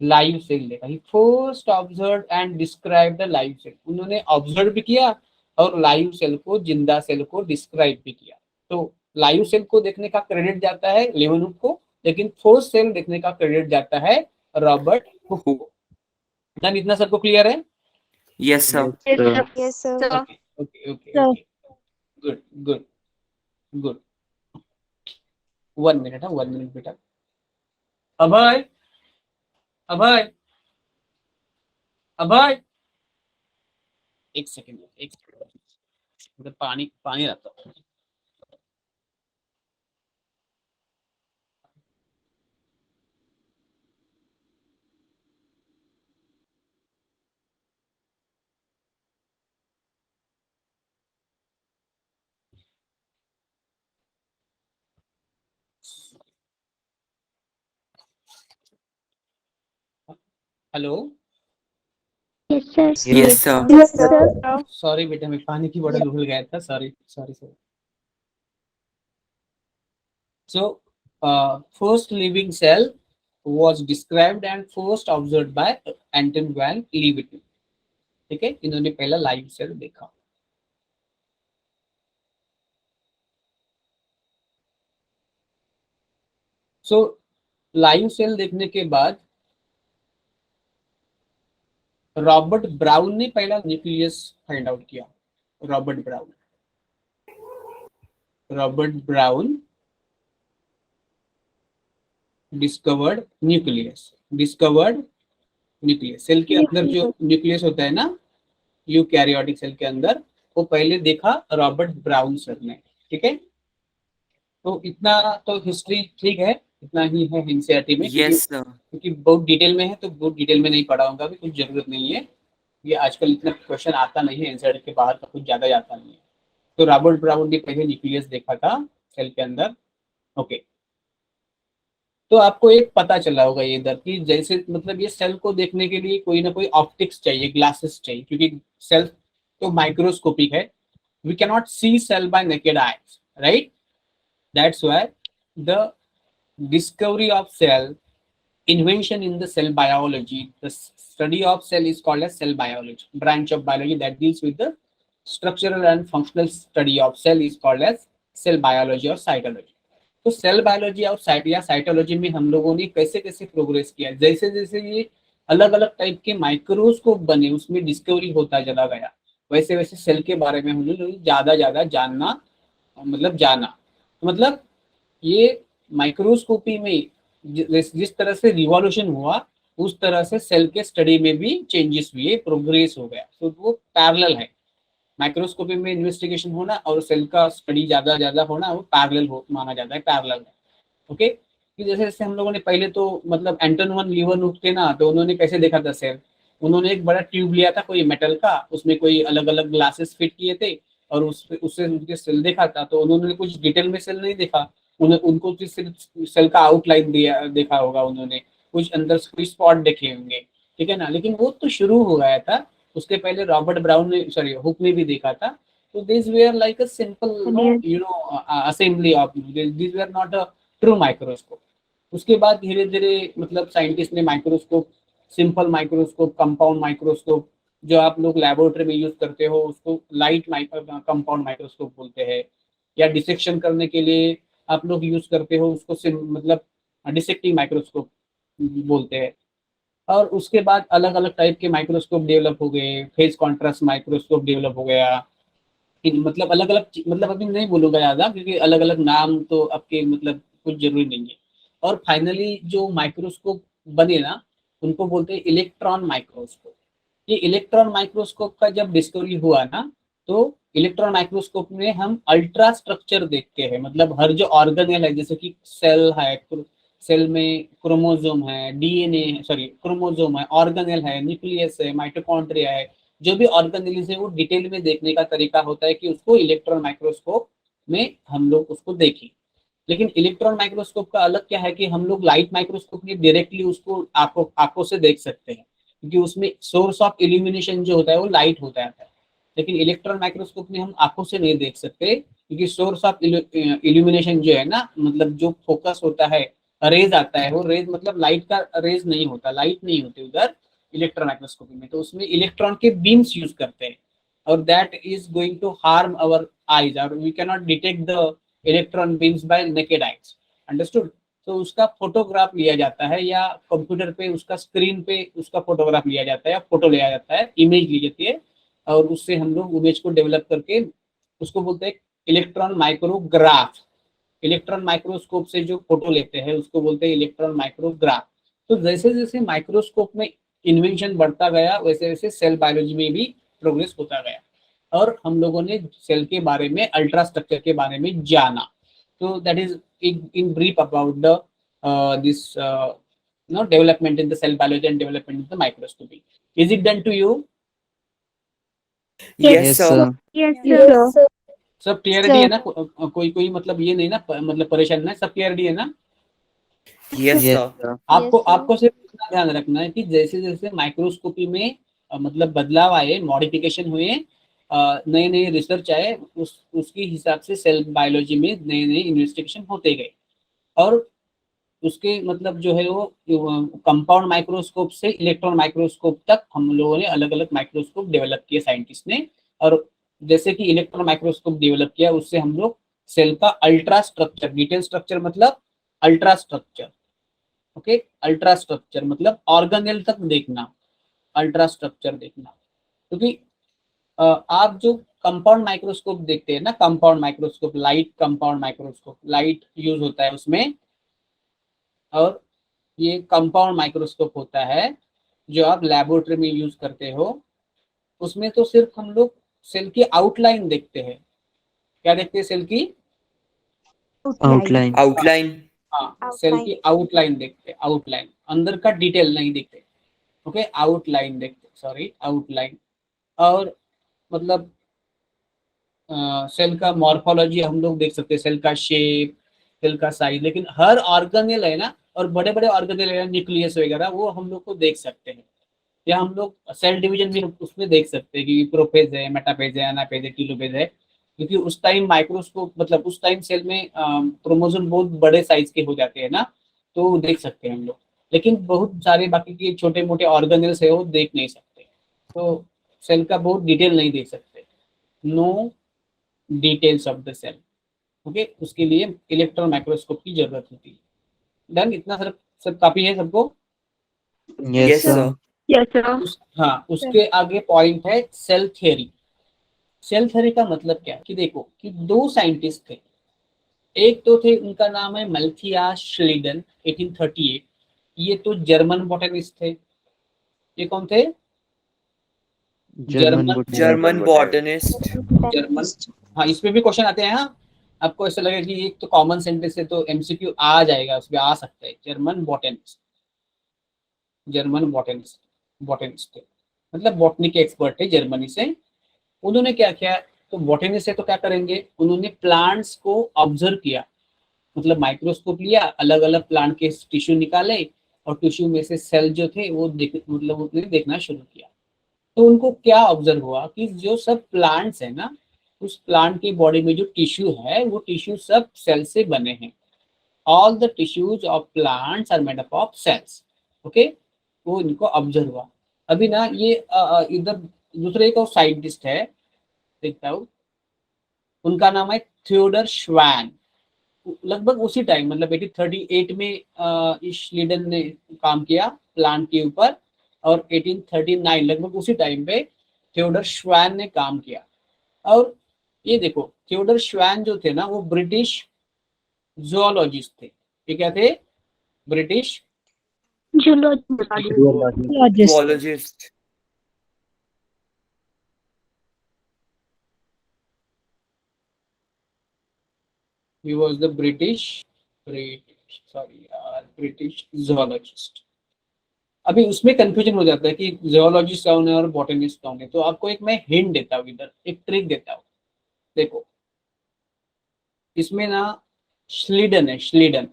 लाइव सेल देखा। He first observe and describe the live cell. उन्होंने ऑब्जर्व भी किया और लाइव सेल को, जिंदा सेल को डिस्क्राइब भी किया। तो लाइव सेल को देखने का क्रेडिट जाता है लीवनवुक को, लेकिन फर्स्ट सेल देखने का क्रेडिट जाता है रॉबर्ट हुक को। डन, इतना सबको क्लियर है? Yes, sir. Yes, sir. Yes, sir. Okay okay okay Sir. Okay, good good good. 1 minute है, 1 मिनट बेटा। अभय अभय अभय, एक सेकंड, एक सेकंड, पानी पानी रखता हूँ। Hello, Yes, sir. Yes, sir. Yes, sir. Sorry बेटा, मैं पानी की बोतल भूल गया था, sorry sorry sorry. So first living cell was described and first observed by Anton van Leeuwenhoek। ठीक है, इन्होंने पहला लाइव सेल देखा। सो लाइव सेल देखने के बाद रॉबर्ट ब्राउन ने पहला न्यूक्लियस फाइंड आउट किया। Robert Brown discovered nucleus. Cell के अंदर जो न्यूक्लियस होता है ना, यूकैरियोटिक सेल के अंदर, वो पहले देखा रॉबर्ट ब्राउन सर ने। ठीक है, तो इतना तो हिस्ट्री ठीक है, इतना ही है एनसीईआरटी में। Yes, sir. क्योंकि बहुत डिटेल में है तो बहुत डिटेल में नहीं पढ़ाऊंगा, भी कुछ जरूरत नहीं है। ये आजकल इतना क्वेश्चन आता नहीं है, एनसीईआरटी के बाहर का कुछ ज्यादा जाता नहीं है। तो रॉबर्ट ब्राउन ने पहले न्यूक्लियस देखा था सेल के अंदर। ओके, तो आपको एक पता चला होगा ये इधर कि जैसे मतलब ये सेल को देखने के लिए कोई ना कोई ऑप्टिक्स चाहिए, ग्लासेस चाहिए, क्योंकि सेल तो माइक्रोस्कोपिक है। We can not see cell by naked eyes, right? That's why the discovery of cell, invention in the cell biology, the study of cell is called as cell biology. Branch of biology that deals with the structural and functional study of cell is called as cell biology or cytology. तो cell biology और cytology में हम लोगों ने कैसे कैसे progress किया, जैसे जैसे ये अलग अलग टाइप के माइक्रोस्कोप बने, उसमें डिस्कवरी होता चला गया, वैसे वैसे सेल के बारे में हम लोग ज्यादा जानना, मतलब ये माइक्रोस्कोपी में जिस तरह से रिवॉल्यूशन हुआ, उस तरह से सेल के स्टडी में भी चेंजेस हुए, प्रोग्रेस हो गया। तो वो पैरेलल है, माइक्रोस्कोपी में इन्वेस्टिगेशन होना और सेल का स्टडी ज्यादा होना, वो पैरेलल माना जाता है, पैरेलल है। ओके, कि जैसे जैसे हम लोगों ने पहले तो मतलब एंटन वन लीवनहुक थे ना, तो उन्होंने कैसे देखा था सेल? उन्होंने एक बड़ा ट्यूब लिया था कोई मेटल का, उसमें कोई अलग अलग ग्लासेस फिट किए थे और उससे उनके सेल देखा था। तो उन्होंने कुछ डिटेल में सेल नहीं देखा, उनको सिर्फ सेल का आउटलाइन देखा होगा उन्होंने, कुछ अंदर कोई स्पॉट देखे होंगे, ठीक है ना। लेकिन वो तो शुरू हो गया था, उसके पहले रॉबर्ट ब्राउन ने, सॉरी हुक ने भी देखा था। तो this were like a simple assembly of, this were not a true microscope. उसके बाद धीरे धीरे मतलब साइंटिस्ट ने microscope, simple microscope, compound microscope, जो आप लोग लेबोरेटरी में यूज करते हो उसको लाइट कंपाउंड माइक्रोस्कोप बोलते हैं, या डिसेक्शन करने के लिए आप लोग यूज करते हो उसको मतलब डिसेक्टिंग माइक्रोस्कोप बोलते हैं। और उसके बाद अलग अलग टाइप के माइक्रोस्कोप डेवलप हो गए, फेज कॉन्ट्रास्ट माइक्रोस्कोप डेवलप हो गया। मतलब अलग अलग, मतलब अभी नहीं बोलूंगा ज्यादा क्योंकि अलग अलग नाम तो आपके मतलब कुछ जरूरी नहीं है। और फाइनली जो माइक्रोस्कोप बने ना, उनको बोलते हैं इलेक्ट्रॉन माइक्रोस्कोप। ये इलेक्ट्रॉन माइक्रोस्कोप का जब डिस्कवरी हुआ ना, तो इलेक्ट्रॉन माइक्रोस्कोप में हम अल्ट्रा स्ट्रक्चर देखते हैं, मतलब हर जो ऑर्गेनेल है, जैसे कि सेल है, सेल में क्रोमोसोम है, डीएनए सॉरी क्रोमोसोम है, ऑर्गेनेल है, न्यूक्लियस है, माइटोकॉन्ड्रिया है, जो भी ऑर्गेनेल है वो डिटेल में देखने का तरीका होता है कि उसको इलेक्ट्रॉन माइक्रोस्कोप में हम लोग उसको देखें। लेकिन इलेक्ट्रॉन माइक्रोस्कोप का अलग क्या है कि हम लोग लाइट माइक्रोस्कोप में डायरेक्टली उसको आंखों से देख सकते हैं, क्योंकि उसमें सोर्स ऑफ इल्यूमिनेशन जो होता है वो लाइट होता है। लेकिन इलेक्ट्रॉन माइक्रोस्कोप में हम आंखों से नहीं देख सकते, क्योंकि सोर्स ऑफ इल्यूमिनेशन जो है ना, मतलब जो फोकस होता है, रेज आता है, वो रेज मतलब लाइट का रेज नहीं होता, लाइट नहीं होती उधर इलेक्ट्रॉन माइक्रोस्कोपी में। तो उसमें इलेक्ट्रॉन के बीम्स यूज करते हैं, और that is going to harm our eyes, और we can not detect the electron beams by naked eyes. Understood? तो उसका फोटोग्राफ लिया जाता है, या कंप्यूटर पे उसका स्क्रीन पे उसका फोटोग्राफ लिया जाता है, या फोटो लिया जाता है, इमेज ली जाती है, और उससे हम लोग इमेज को डेवलप करके उसको बोलते हैं इलेक्ट्रॉन माइक्रोग्राफ। इलेक्ट्रॉन माइक्रोस्कोप से जो फोटो लेते हैं उसको बोलते हैं इलेक्ट्रॉन माइक्रोग्राफ। तो जैसे जैसे माइक्रोस्कोप में इन्वेंशन बढ़ता गया, वैसे वैसे सेल बायोलॉजी में भी प्रोग्रेस होता गया, और हम लोगों ने सेल के बारे में, अल्ट्रा स्ट्रक्चर के बारे में जाना। तो that is in brief about the this development in the cell biology and development in the microscopy. Is it done to you? Yes, Yes, sir. sir. Yes, sir. सब clarity है ना? कोई कोई मतलब ये नहीं ना, मतलब परेशान ना, सब क्लियरिटी है ना? Yes, Yes, sir. sir. आपको आपको सिर्फ इतना ध्यान रखना है कि जैसे जैसे माइक्रोस्कोपी में मतलब बदलाव आए, मॉडिफिकेशन हुए, नए नए रिसर्च आए, उसके हिसाब से सेल बायोलॉजी में नए नए इन्वेस्टिगेशन होते गए। और उसके मतलब जो है वो कंपाउंड माइक्रोस्कोप से इलेक्ट्रॉन माइक्रोस्कोप तक हम लोगों ने अलग अलग माइक्रोस्कोप डेवलप किए साइंटिस्ट ने। और जैसे कि इलेक्ट्रॉन माइक्रोस्कोप डेवलप किया, उससे हम लोग सेल का अल्ट्रा स्ट्रक्चर, डिटेल स्ट्रक्चर मतलब ultra structure, okay, ultra structure मतलब ऑर्गेनेल तक देखना, अल्ट्रा स्ट्रक्चर देखना। क्योंकि आप जो कंपाउंड माइक्रोस्कोप देखते हैं ना, compound microscope, light compound microscope, light use होता है उसमें, और ये कंपाउंड माइक्रोस्कोप होता है जो आप लेबोरेटरी में यूज करते हो। उसमें तो सिर्फ हम लोग सेल की आउटलाइन देखते हैं। क्या देखते हैं? सेल की Outline. Outline. हाँ, सेल की आउटलाइन देखते हैं, आउटलाइन, अंदर का डिटेल नहीं देखते। ओके, आउटलाइन देखते, सॉरी आउटलाइन। और मतलब सेल का मॉर्फोलॉजी हम लोग देख सकते हैं, सेल का शेप, सेल का साइज। लेकिन हर ऑर्गेनेल है ना, और बड़े बड़े ऑर्गेनेल है, न्यूक्लियस वगैरह, वो हम लोग को देख सकते हैं। या हम लोग सेल डिवीजन भी उसमें देख सकते हैं कि प्रोफेज है, मेटाफेज है, एनाफेज है, टीलोफेज है। क्योंकि उस टाइम माइक्रोस्कोप मतलब उस टाइम सेल में क्रोमोसोम बहुत बड़े साइज के हो जाते हैं ना, तो देख सकते हैं हम लोग। लेकिन बहुत सारे बाकी के छोटे मोटे ऑर्गेनेल्स है वो देख नहीं सकते, तो सेल का बहुत डिटेल नहीं देख सकते। No details of the cell. Okay, उसके लिए इलेक्ट्रॉन माइक्रोस्कोप की जरूरत होती है। डन? इतना सब काफी है सबको? Yes, Yes, sir. sir. Yes, sir. हाँ, उसके आगे पॉइंट है सेल थ्योरी। सेल थ्योरी का मतलब क्या है कि देखो कि दो साइंटिस्ट थे। एक तो थे, उनका नाम है मल्थियास श्लीडन, 1838। ये तो जर्मन बॉटनिस्ट थे। ये कौन थे? German German botanist. German botanist. German. हाँ, इसमें भी क्वेश्चन आते हैं। हाँ, आपको ऐसा लगेगा कि एक तो कॉमन सेंटेंस है तो एमसीक्यू आ जाएगा, उसमें आ सकता है। German botanist, German botanist, botanist मतलब बॉटनी के एक्सपर्ट है जर्मनी से। उन्होंने क्या किया? तो बॉटनी से तो क्या करेंगे, उन्होंने प्लांट्स को ऑब्जर्व किया, मतलब माइक्रोस्कोप लिया, अलग अलग प्लांट के टिश्यू निकाले, और टिश्यू में से सेल जो थे वो मतलब उन्होंने देखना शुरू किया। तो उनको क्या ऑब्जर्व हुआ कि जो सब प्लांट्स है ना, उस प्लांट की बॉडी में जो टिश्यू है वो टिश्यू सब सेल से बने हैं। All the tissues of plants are made up of cells. Okay, वो इनको ऑब्जर्व हुआ। अभी ना ये इधर दूसरे एक और साइंटिस्ट है, देखता हूँ, उनका नाम है थियोडर श्वान। लगभग उसी टाइम मतलब 1838 में इस श्लीडन ने काम किया प्लांट के ऊपर, और 1839 लगभग उसी टाइम पे थियोडर श्वान ने काम किया। और ये देखो, थियोडर श्वान जो थे ना, वो ब्रिटिश जूलॉजिस्ट थे। ये क्या थे? British Zoologist. Zoologist. He was the British zoologist। अभी उसमें कंफ्यूजन हो जाता है कि जियोलॉजिस्ट कौन है और बॉटनिस्ट कौन है। तो आपको एक मैं हिंट देता हूँ, इधर एक ट्रिक देता हूँ। देखो इसमें ना श्लीडन है, श्लीडन।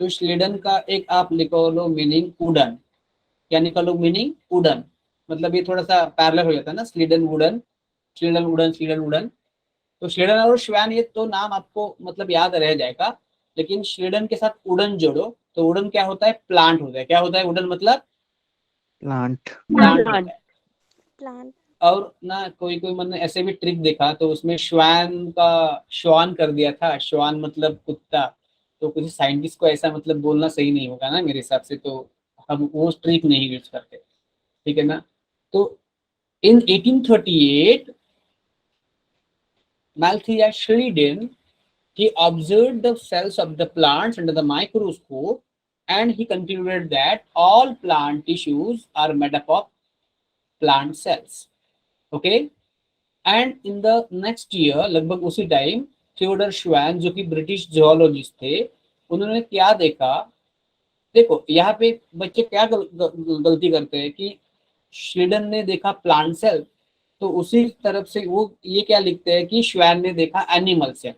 तो श्लीडन का एक आप लिखो लो मीनिंग उड़न। क्या निकालो मीनिंग? उड़न। मतलब ये थोड़ा सा पैरेलल हो जाता है ना, स्लीडन wooden, Schleiden wooden, Schleiden wooden. तो श्लीडन और श्वैन ये तो नाम आपको मतलब याद रह जाएगा, लेकिन श्लीडन के साथ उड़न जोड़ो तो उड़न क्या होता है? प्लांट होता है। क्या होता है उड़न? मतलब Plant. Plant Plant. होता है। प्लांट। और ना कोई कोई मैंने ऐसे भी ट्रिक देखा तो उसमें श्वान का श्वान कर दिया था। श्वान मतलब कुत्ता। तो किसी साइंटिस्ट को ऐसा मतलब बोलना सही नहीं होगा ना मेरे हिसाब से, तो हम वो ट्रिक नहीं यूज करते। ठीक है ना? तो in 1838 Malthus Schleiden, he observed the cells of the plants under the microscope and he concluded that all plant tissues are made up of plant cells. Okay, and in the next year लगभग उसी time Theodore श्वैन जो कि British geologist थे, उन्होंने क्या देखा? देखो यहाँ पे बच्चे क्या गलती करते हैं कि श्लीडन ने देखा प्लांट सेल, तो उसी तरफ से वो ये क्या लिखते हैं कि श्वैन ने देखा एनिमल सेल।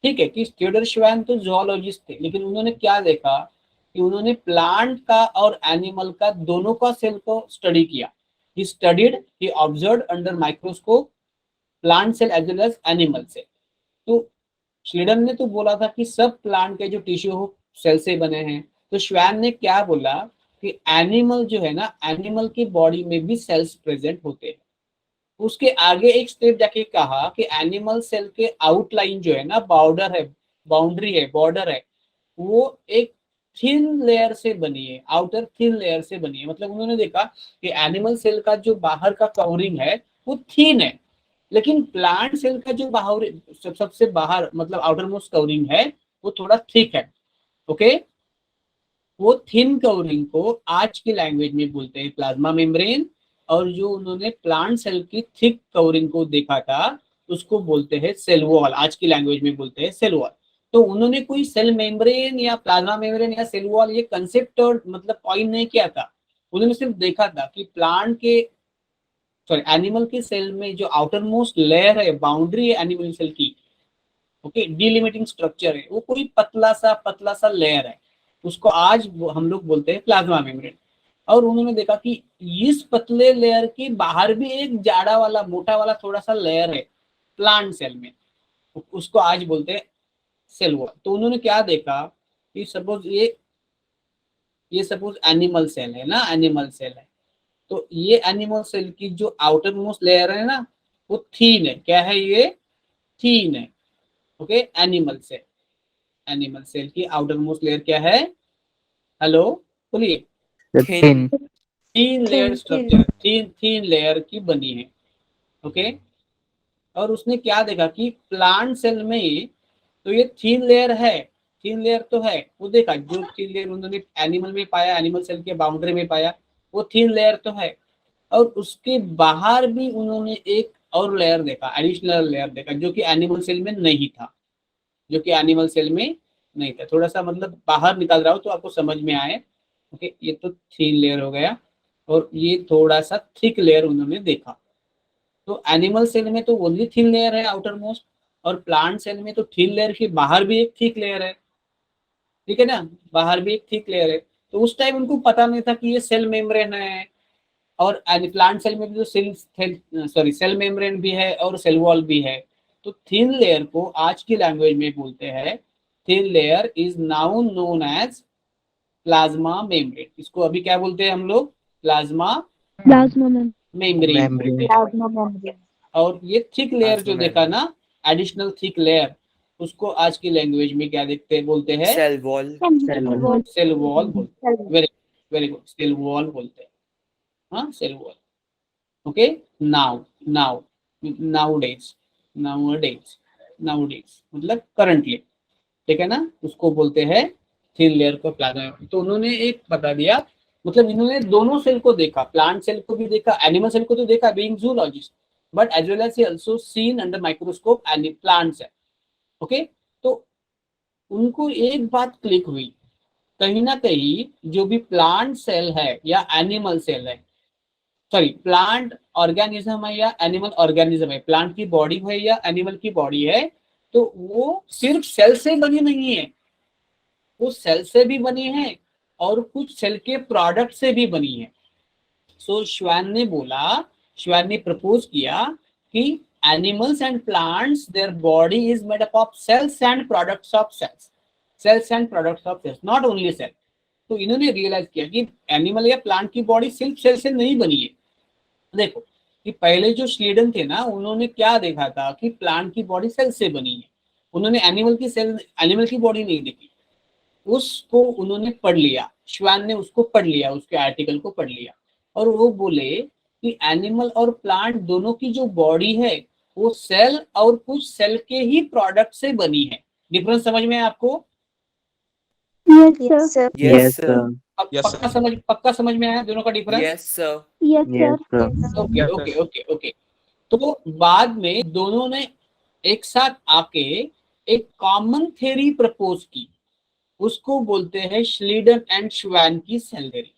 ठीक है कि थियोडर श्वैन तो जूलॉजिस्ट थे, लेकिन उन्होंने क्या देखा कि उन्होंने प्लांट का और एनिमल का दोनों का सेल को स्टडी किया। He studied, he observed under microscope plant cell as well as animal cell. तो श्लीडन ने तो बोला था कि सब प्लांट के जो टिश्यू हो सेल से बने हैं, तो श्वैन ने क्या बोला कि एनिमल जो है ना, एनिमल की बॉडी में भी सेल्स प्रेजेंट होते हैं। उसके आगे एक स्टेप जाके कहा कि एनिमल सेल के आउटलाइन जो है ना, बॉर्डर है, बाउंड्री है, बॉर्डर है, वो एक थिन लेयर से बनी है, आउटर थिन लेयर से बनी है। मतलब उन्होंने देखा कि एनिमल सेल का जो बाहर का कवरिंग है वो थिन है, लेकिन प्लांट सेल का जो बाहर सबसे बाहर मतलब आउटर मोस्ट कवरिंग है वो थोड़ा थिक है। ओके, वो थिन कवरिंग को आज की लैंग्वेज में बोलते हैं प्लाज्मा मेम्ब्रेन, और जो उन्होंने प्लांट सेल की थिक कवरिंग को देखा था उसको बोलते हैं सेल वॉल। आज की लैंग्वेज में बोलते हैं सेल वॉल। तो उन्होंने कोई सेल मेम्ब्रेन या प्लाज्मा मेम्ब्रेन या सेल वॉल ये कंसेप्ट और मतलब कॉइन नहीं किया था। उन्होंने सिर्फ देखा था कि प्लांट के सॉरी एनिमल के सेल में जो आउटर मोस्ट लेयर है, बाउंड्री है एनिमल सेल की, ओके, डिलिमिटिंग स्ट्रक्चर है, वो कोई पतला सा लेयर है, उसको आज हम लोग बोलते हैं प्लाज्मा मेम्ब्रेन। और उन्होंने देखा कि इस पतले लेयर के बाहर भी एक जाड़ा वाला मोटा वाला थोड़ा सा लेयर है प्लांट सेल में, उसको आज बोलते हैं सेल वॉल। तो उन्होंने क्या देखा कि सपोज ये सपोज एनिमल सेल है ना, एनिमल सेल है, तो ये एनिमल सेल की जो आउटर मोस्ट लेयर है ना वो थीन है। क्या है? ये थीन है। ओके, एनिमल सेल की आउटर मोस्ट लेयर क्या है? हेलो, बोलिए। The Thin. thin. Thin layer structure, thin layer की बनी है। ओके, और उसने क्या देखा कि प्लांट सेल में तो ये थीन लेयर है, थीन लेयर तो है, वो देखा जो थीन लेयर उन्होंने एनिमल में पाया, एनिमल सेल के बाउंड्री में पाया, वो थीन लेयर तो है। और उसके बाहर भी उन्होंने एक और लेयर देखा, एडिशनल लेयर देखा, जो कि एनिमल सेल में नहीं था, जो कि एनिमल सेल में नहीं था। थोड़ा सा मतलब बाहर निकाल रहा हूँ तो आपको समझ में आए। ओके, ये तो थीन लेयर हो गया, और ये थोड़ा सा थिक लेयर उन्होंने देखा। तो एनिमल सेल में तो ओनली थिन लेयर है आउटर मोस्ट, और प्लांट सेल में तो थिन लेयर के बाहर भी एक थिक लेयर है। ठीक है ना, बाहर भी एक थिक लेयर है। तो उस टाइम उनको पता नहीं था कि ये सेल मेम्ब्रेन है, और प्लांट सेल में भी जो सेल मेम्ब्रेन भी है और सेल वॉल भी है। तो थिन लेयर को आज की लैंग्वेज में बोलते हैं, thin layer is now known as plasma membrane. इसको अभी क्या बोलते हैं हम लोग? Plasma Plasma membrane. मेम्ब्रेन बोलते Membrane. हैं। Plasma membrane. और ये थिक लेयर जो Plasma देखा membrane. ना, एडिशनल थिक लेयर, उसको आज की लैंग्वेज में क्या देखते बोलते हैं? Cell wall. Cell wall. Cell wall बोलते हैं। Very very good, cell wall बोलते हैं। हाँ, cell wall. Okay, now nowadays मतलब करंटली। ठीक है ना, उसको बोलते हैं थिन लेयर को प्लाज्मा। तो उन्होंने एक बता दिया, मतलब इन्होंने दोनों सेल को देखा, प्लांट सेल को भी देखा, एनिमल सेल को तो देखा being zoologist, but as well as he also seen under microscope and plant cell. Okay, तो उनको एक बात क्लिक हुई, कहीं ना कहीं जो भी प्लांट सेल है या एनिमल सेल है, सॉरी प्लांट ऑर्गेनिज्म है या एनिमल ऑर्गेनिज्म है, प्लांट की बॉडी है या एनिमल की बॉडी है, तो वो सिर्फ सेल से बनी नहीं है, वो सेल से भी बनी है और कुछ सेल के प्रोडक्ट से भी बनी है। सो श्वान ने बोला, श्वान ने प्रपोज किया कि animals and plants their body is made up of cells and products of cells, cells and products of cells, not only cell. तो इन्होंने रियलाइज किया कि एनिमल या प्लांट की बॉडी सिर्फ सेल से नहीं बनी है। देखो कि पहले जो श्लीडन थे ना, उन्होंने क्या देखा था कि प्लांट की बॉडी सेल से बनी है, उन्होंने एनिमल की बॉडी नहीं देखी, उसको उन्होंने पढ़ लिया, श्वान ने उसको पढ़ लिया, उसके आर्टिकल को पढ़ लिया, और वो बोले कि एनिमल और प्लांट दोनों की जो बॉडी है वो सेल और कुछ सेल के ही प्रोडक्ट से बनी है। डिफरेंस समझ में है आपको? Yes, sir. Yes, sir. अब Yes, sir. पक्का समझ में आया दोनों का difference? Yes, sir. Yes, Yes, sir. sir. Okay okay okay okay. तो बाद में दोनों ने एक साथ आके एक कॉमन थ्योरी प्रपोज की, उसको बोलते हैं श्लीडन एंड श्वान की सेल थ्योरी।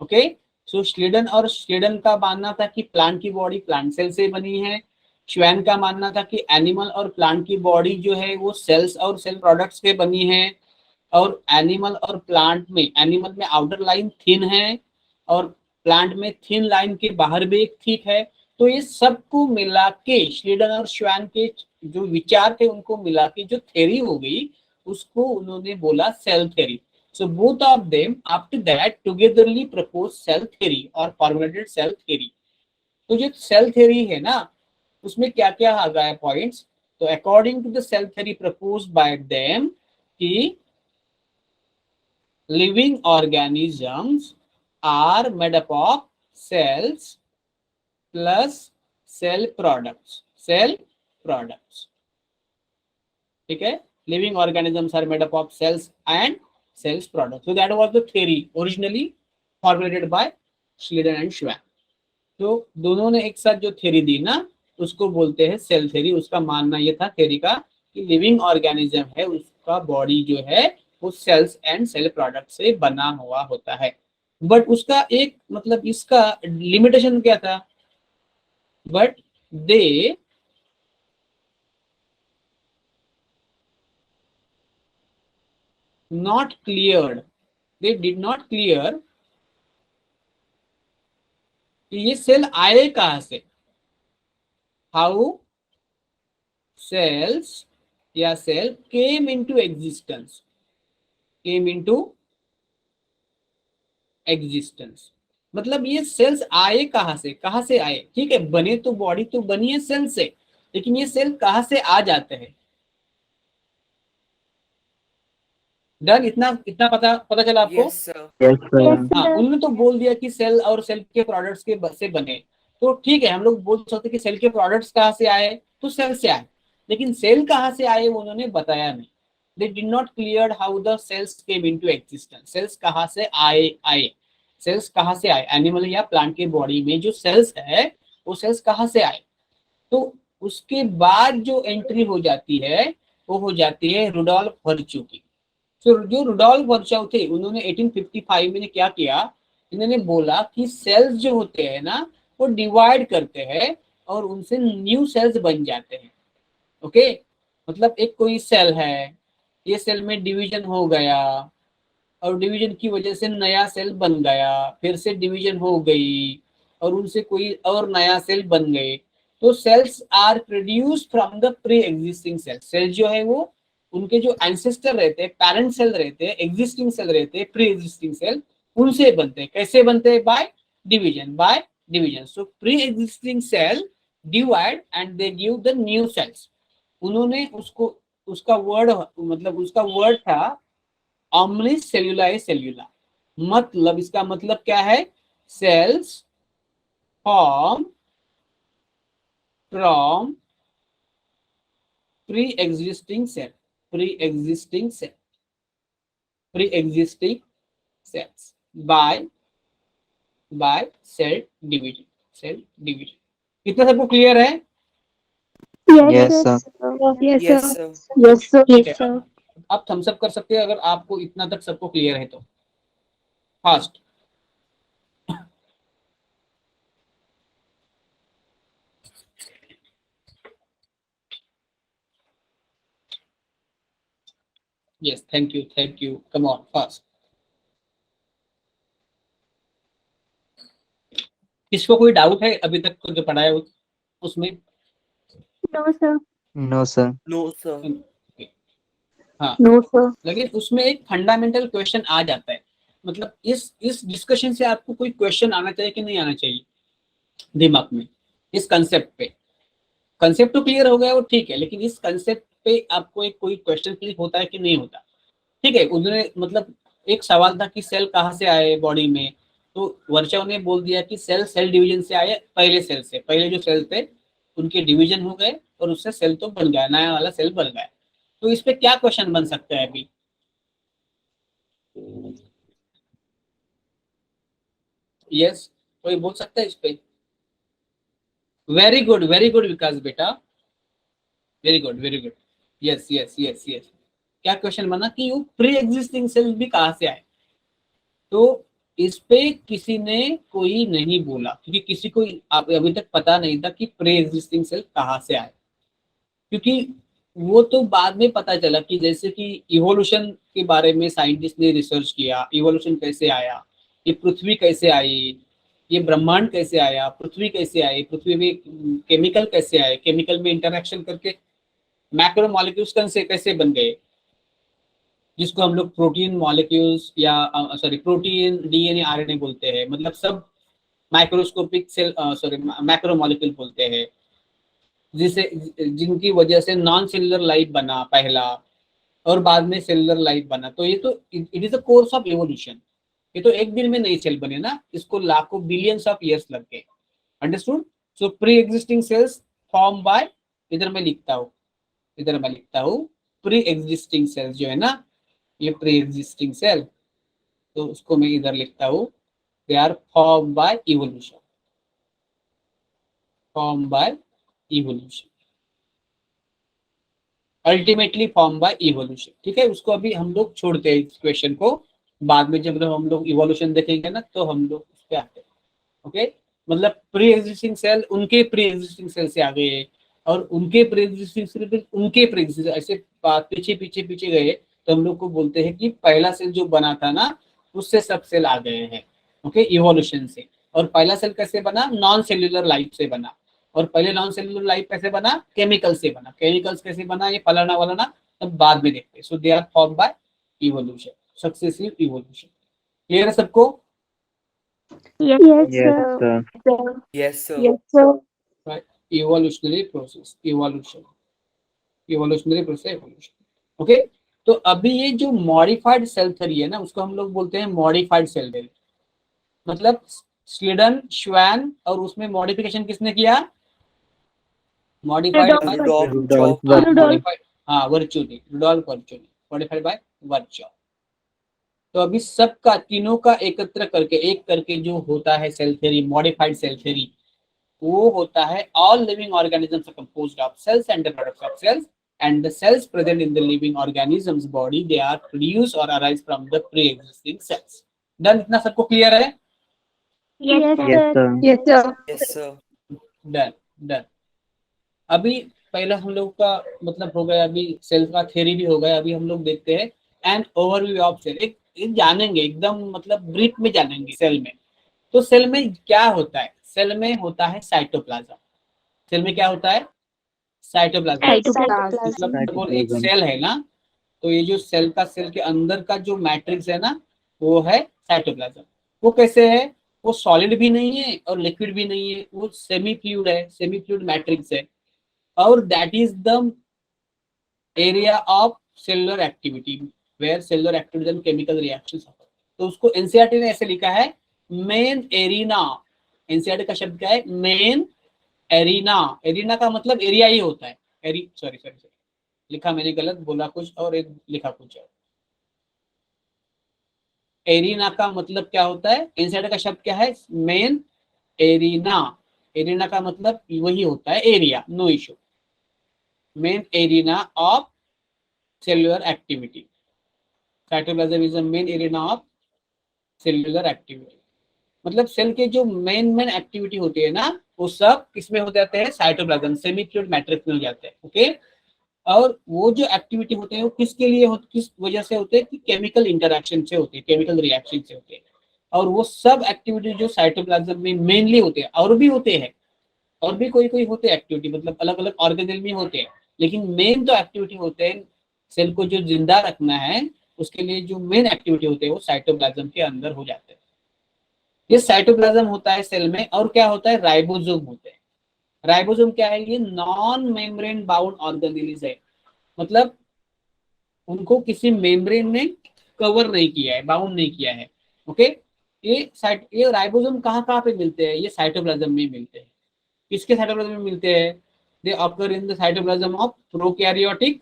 ओके, सो श्लीडन का मानना था कि प्लांट की बॉडी प्लांट सेल से बनी है, श्वान का मानना था कि एनिमल और प्लांट की बॉडी जो है वो सेल्स और सेल प्रोडक्ट्स से बनी है, और एनिमल और प्लांट में, एनिमल में आउटर लाइन थिन है और प्लांट में थिन लाइन के बाहर भी एक थिक है। तो ये सबको मिला के श्लीडन और श्वान के जो विचार थे उनको मिला के जो थ्योरी हो गई, उसको उन्होंने बोला cell theory. So both of them after that togetherly propose cell theory और फॉर्मुलेटेड सेल थ्योरी। तो जो सेल थ्योरी है ना, उसमें क्या क्या आ गया पॉइंट्स? तो according to the cell theory propose by them कि living organisms are made up of cells plus cell products, ठीक है, living organisms are made up of cells and cells products. So that was the theory originally formulated by Schleiden and Schwann. तो दोनों ने एक साथ जो theory दी ना, उसको बोलते हैं सेल थ्योरी। उसका मानना ये था थ्योरी का कि लिविंग ऑर्गेनिज्म है, उसका बॉडी जो है वो सेल्स एंड सेल प्रोडक्ट से बना हुआ होता है। बट उसका एक मतलब इसका लिमिटेशन क्या था? But they did not clear कि ये सेल आए कहां से, हाउ सेल्स या सेल केम इनटू एग्जिस्टेंस, मतलब ये सेल्स आए कहां से आए? ठीक है, बने तो बॉडी तो बनी है सेल से, लेकिन ये सेल कहां से आ जाते हैं? डन, इतना पता चला आपको? Yes, sir. Yes, sir. हाँ, उन्होंने तो बोल दिया कि सेल और सेल के प्रोडक्ट्स के से बने, तो ठीक है, हम लोग बोल सकते कि सेल के प्रोडक्ट्स कहाँ से आए, तो सेल से आए, लेकिन सेल कहाँ से आए वो उन्होंने बताया नहीं। They did not clear how the cells came into existence. Cells कहाँ से आए, सेल्स कहाँ से आए, एनिमल या प्लांट के बॉडी में जो सेल्स है वो सेल्स कहाँ से आए? तो उसके बाद जो एंट्री हो जाती है वो हो जाती है रुडोल्फ वर्च्यू की। तो जो रुडोल्फ वर्च्यू थे, उन्होंने 1855 में क्या किया, इन्होंने बोला कि सेल्स जो होते हैं ना वो डिवाइड करते हैं और उनसे न्यू सेल्स बन जाते हैं। ओके, मतलब एक कोई सेल है, ये सेल में डिवीजन हो गया और डिवीजन की वजह से नया सेल बन गया, फिर से डिवीजन हो गई और उनसे कोई और नया सेल बन गए। तो cells are produced from the pre existing cell. Cell जो है वो उनके जो एंसेस्टर रहते हैं, पेरेंट सेल रहते हैं, एग्जिस्टिंग सेल रहते हैं, प्री एग्जिस्टिंग सेल, उनसे बनते हैं। कैसे बनते हैं? By division. So pre existing cell divide and they give the new cells. उन्होंने उसका वर्ड था ऑमनिस सेल्यूलाe सेल्यूला। मतलब इसका मतलब क्या है? Cells form from pre existing cells by cell division. कितना सबको क्लियर है? Yes, sir. Yes, Yes, sir. sir. Yes, sir. ठीक है, आप थम्स अप कर सकते हैं अगर आपको इतना तक सबको क्लियर है तो, fast. Yes, thank you, come on fast. किसको कोई डाउट है अभी तक तो जो पढ़ा है उसमें? No, sir. No, sir. No, sir. हाँ, No, sir. लेकिन उसमें एक फंडामेंटल क्वेश्चन आ जाता है, मतलब इस डिस्कशन से आपको कोई क्वेश्चन आना चाहिए कि नहीं आना चाहिए दिमाग में, इस कंसेप्ट पे। कंसेप्ट तो क्लियर हो गया वो ठीक है, लेकिन इस कंसेप्ट पे आपको एक कोई क्वेश्चन क्लिक होता है कि नहीं होता? ठीक है, उन्होंने मतलब एक सवाल था कि सेल कहाँ से आए बॉडी में, तो वर्षा ने बोल दिया कि सेल डिवीजन से आए, पहले सेल से, पहले जो सेल थे उनके डिवीजन हो गए और उससे सेल तो बन गया, नया वाला सेल बन गया। तो इस पे क्या क्वेश्चन बन सकता है अभी? यस, कोई बोल सकता है इस पे? वेरी गुड विकास बेटा, very good, very good. Yes yes yes yes. क्या क्वेश्चन बना कि वो प्री एग्जिस्टिंग सेल भी कहाँ से आए? तो इस पे किसी ने कोई नहीं बोला, क्योंकि किसी को अभी तक पता नहीं था कि प्री एग्जिस्टिंग सेल कहाँ से आए, क्योंकि वो तो बाद में पता चला कि जैसे कि इवोल्यूशन के बारे में साइंटिस्ट ने रिसर्च किया, इवोल्यूशन कैसे आया, ये पृथ्वी कैसे आई, ये ब्रह्मांड कैसे आया, पृथ्वी कैसे आई, पृथ्वी में केमिकल कैसे आए, केमिकल में इंटरेक्शन करके मैक्रो मॉलिक्यूल्स कैसे कैसे बन गए, जिसको हम लोग प्रोटीन मॉलिक्यूल्स या सॉरी प्रोटीन, डीएनए, आरएनए बोलते हैं, मतलब सब microscopic cell sorry macro molecule बोलते हैं, जिसे जिनकी वजह से नॉन सेलुलर लाइफ बना पहला, और बाद में सेलुलर लाइफ बना। तो ये तो it is a course of evolution. ये तो एक दिन में नई सेल बने ना, इसको लाखों बिलियंस ऑफ ईयर्स लग गए। Understood? So pre existing cells form by, इधर मैं लिखता हूँ, इधर मैं लिखता हूँ प्री एग्जिस्टिंग सेल्स जो है ना, ये प्री एग्जिस्टिंग सेल, तो उसको मैं इधर लिखता हूँ, they are form by evolution, form by evolution, ultimately form by evolution. ठीक है, उसको अभी हम लोग छोड़ते हैं इस क्वेश्चन को, बाद में जब हम लोग इवोल्यूशन देखेंगे ना तो हम लोग उस पर आते हैं। ओके, मतलब प्री एग्जिस्टिंग सेल उनके प्री एग्जिस्टिंग सेल से आ गए, और उनके प्री एग्जिस्टिंग सेल उनके प्री एग्जिस्टिंग, ऐसे पीछे पीछे पीछे गए, तो हम लोग को बोलते हैं कि पहला सेल जो बना था ना उससे सब सेल आ गए हैं। ओके, इवोल्यूशन से। और पहला सेल कैसे बना? नॉन सेल्यूलर लाइफ से बना। और पहले नॉन सेल्यूलर लाइफ कैसे बना? केमिकल से बना। केमिकल्स कैसे बना, ये फलाना वालाना तब बाद में देखते हैं। So they are form by evolution, successive evolution. Clear है सबको? Yes, Yes, sir. sir. Sir. Yes, sir. Yes, sir. Evolutionary process, evolution, evolutionary process, evolution. Okay, तो अभी ये जो मॉडिफाइड सेल थ्योरी है ना, उसको हम लोग बोलते हैं मॉडिफाइड सेल थ्योरी। मतलब स्लीडन, श्वैन, और उसमें मॉडिफिकेशन किसने किया? मॉडिफाइड बाय Rudolph Rudolph हाँ, Virchow. Rudolph. मॉडिफाइड, हाँ वर्च्यू ने, रुडोल्फ वर्च्यू ने, मॉडिफाइड बाय वर्च्यू। तो अभी सबका तीनों का एकत्र करके एक करके जो होता है cell theory, modified cell theory, वो होता है all living organisms are composed of cells and the products of cells, and the cells present in the living organism's body, they are produced or arise from the pre-existing cells. Done? इतना सबको clear है? Yes, Yes, sir. sir. Yes, sir. Yes, sir. Done done. अभी पहला हम लोग का मतलब हो गया, अभी सेल का थ्योरी भी हो गया। अभी हम लोग देखते हैं एंड ओवरव्यू ऑफ सेल, एक जानेंगे एकदम मतलब ब्रीफ में जानेंगे सेल में। तो सेल में क्या होता है? सेल में होता है साइटोप्लाज्म। सेल में क्या होता है? साइटोप्लाज्म। Cytoplasm. मतलब सपोज एक Cytoplasm. सेल है ना, तो ये जो सेल का, सेल के अंदर का जो मैट्रिक्स है ना, वो है साइटोप्लाज्म। वो कैसे है? वो सॉलिड भी नहीं है और लिक्विड भी नहीं है, वो सेमी फ्लूइड है, सेमी फ्लूइड मैट्रिक्स है। और that is the area of cellular activity, where cellular activity and chemical reactions happen. तो उसको एनसीईआरटी ने ऐसे लिखा है, मेन एरिना। एनसीईआरटी का शब्द क्या है? Main arena. एरिना का मतलब एरिया ही होता है। एरी सॉरी सॉरी सॉरी, लिखा मैंने गलत, बोला कुछ और एक लिखा कुछ और। एरिना का मतलब क्या होता है? एनसीईआरटी का शब्द क्या है? Main arena. एरिना का मतलब वही होता है area, no issue. Main arena of cellular activity. Cytoplasm is the main arena of cellular activity. मतलब सेल के जो मेन एक्टिविटी होती है ना, वो सब किसमें हो जाते हैं, साइटोप्लाज्म, सेमी फ्लूइड मैट्रिक्स में हो जाते हैं. ओके, और वो जो एक्टिविटी होते हैं वो किसके लिए किस वजह से होते हैं, कि केमिकल इंटरेक्शन से होते हैं, केमिकल रिएक्शन से होते हैं. और वो सब एक्टिविटी जो साइटोप्लाज्म में मेनली होते हैं, और भी होते हैं, और भी कोई होते हैं एक्टिविटी, मतलब अलग अलग ऑर्गेनेल में होते हैं, लेकिन मेन तो एक्टिविटी होते हैं सेल को जो जिंदा रखना है, उसके लिए जो मेन एक्टिविटी होते हैं वो साइटोप्लाज्म के अंदर हो जाते हैं. ये साइटोप्लाज्म होता है सेल में. और क्या होता है, राइबोसोम होते हैं. राइबोसोम क्या है, ये नॉन मेम्ब्रेन बाउंड ऑर्गेनेल्स है, मतलब उनको किसी मेम्ब्रेन ने कवर नहीं किया है, बाउंड नहीं किया है. ओके, ये राइबोसोम कहाँ कहाँ पे मिलते हैं, ये साइटोप्लाज्म में मिलते हैं. किसके साइटोप्लाज्म में मिलते हैं, they occur in the cytoplasm of prokaryotic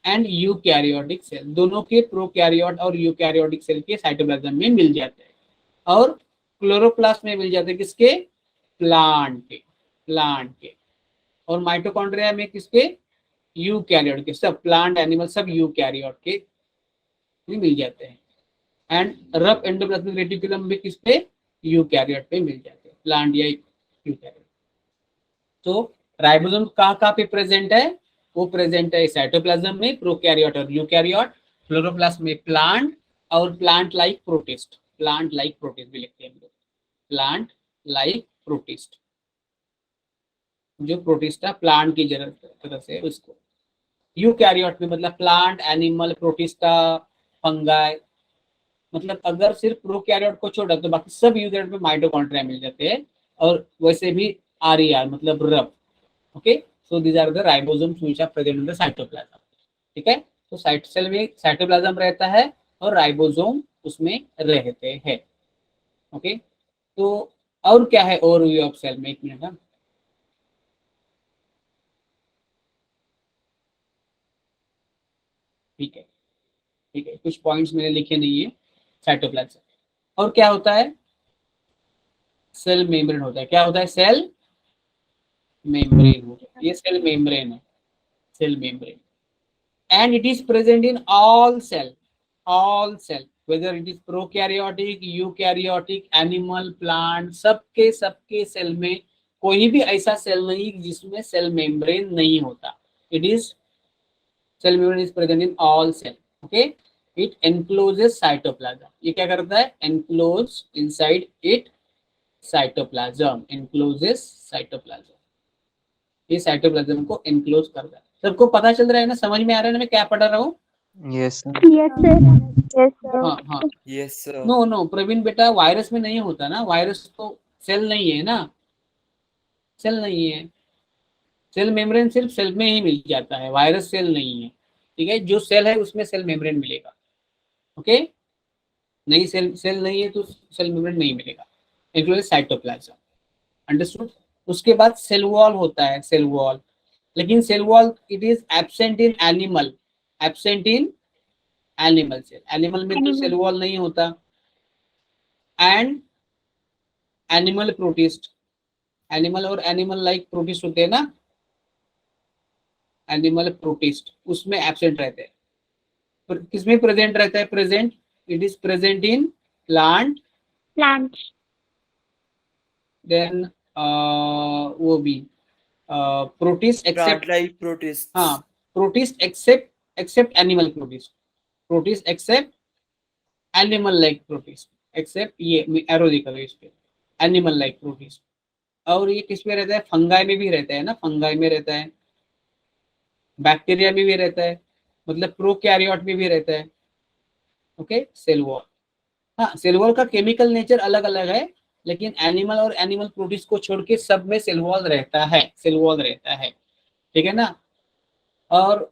and eukaryotic cell. दोनों के प्रोकैरियोट और यूकैरियोटिक सेल के साइटोप्लाज्म में मिल जाते हैं. और क्लोरोप्लास्ट में मिल जाते हैं किसके, प्लांट के. और माइटोकॉन्ड्रिया में किसके, यूकैरियोट के. सब प्लांट एनिमल सब यूकैरियोट के मिल जाते हैं. एंड रफ एंडोप्लाज्मिक रेटिकुलम में किसपे, यूकैरियोट पे मिल जाते हैं, प्लांट या यूकैरियोट. तो राइबोसोम कहाँ कहाँ पे प्रेजेंट है, वो प्रेजेंट है साइटोप्लाज्म में, प्रोकैरियोट और यूकैरियोट, क्लोरोप्लास्ट में प्लांट, और plant like protist. Plant like protist भी लिखते हैं हम लोग, प्लांट लाइक प्रोटिस्ट. जो प्रोटिस्टा प्लांट की तरह से उसको. यूकैरियोट में मतलब प्लांट, एनिमल, प्रोटिस्टा, फंगाई. मतलब अगर सिर्फ प्रोकैरियोट को छोड़ा तो बाकी सब यूकैरियोट में माइटोकॉन्ड्रिया मिल जाते हैं. और वैसे भी आर मतलब rough. Okay, so these are the ribosomes which are present in the cytoplasm. ठीक है, तो सेल में साइटोप्लाज्म रहता है और राइबोसोम उसमें रहते हैं. ओके, तो और क्या है ओवरव्यू ऑफ सेल में, एक मिनट. हाँ, ठीक है, ठीक है, कुछ पॉइंट्स मैंने लिखे नहीं है. साइटोप्लाज्म और क्या होता है, सेल मेम्ब्रेन होता है. क्या होता है, सेल मेम्ब्रेन होता है. ये सेल मेम्ब्रेन है, cell membrane. And it is present in all cell, whether it is prokaryotic, eukaryotic, animal, plant, सबके सेल में कोई भी ऐसा सेल नहीं जिसमें सेल मेम्ब्रेन नहीं होता. It is cell membrane is present in all cell. Okay, it encloses cytoplasm. ये क्या करता है, enclose inside it cytoplasm, encloses cytoplasm. ये साइटोप्लाज्म को एनक्लोज करता है. सबको पता चल रहा है ना, समझ में आ रहा है ना मैं क्या पढ़ रहा हूँ. Yes, sir. Yes, sir. Yes, sir. हाँ हाँ, Yes, sir. नो प्रवीण बेटा, वायरस में नहीं होता ना, वायरस तो सेल नहीं है ना, सेल नहीं है. सेल मेम्ब्रेन सिर्फ सेल में ही मिल जाता है, वायरस सेल नहीं है. ठीक है, जो सेल है उसमें सेल मेम्ब्रेन मिलेगा. ओके, नहीं सेल नहीं है तो सेल मेम्ब्रेन नहीं मिलेगा. Including cytoplasm. अंडरस्टूड. उसके बाद सेल वॉल होता है, सेल वॉल. लेकिन cell wall it is absent in animal, absent in animal cell. Animal में तो सेल वॉल नहीं होता. एंड एनिमल प्रोटिस्ट, एनिमल और एनिमल लाइक प्रोटिस्ट होते हैं ना, एनिमल प्रोटिस्ट उसमें एब्सेंट रहते हैं. किसमें प्रेजेंट रहता है, present it is present in plant. Plants. Then वो भी प्रोटिस्ट एक्सेप्ट, Plant-like protists. हाँ, protist except animal protist, protist except animal like protist, except ये एरो दिखा इस पे, एनिमल लाइक प्रोटिस्ट. और ये किस में रहता है, फंगाई में भी रहता है ना, फंगाई में रहता है, बैक्टीरिया में भी रहता है, मतलब प्रोकैरियोट में भी रहता है. Okay, cell wall. हाँ, सेल वॉल का केमिकल नेचर अलग अलग है, लेकिन एनिमल और एनिमल प्रोटिस्ट को छोड़ के सब में सेल वॉल रहता है, सेल वॉल रहता है. ठीक है ना. और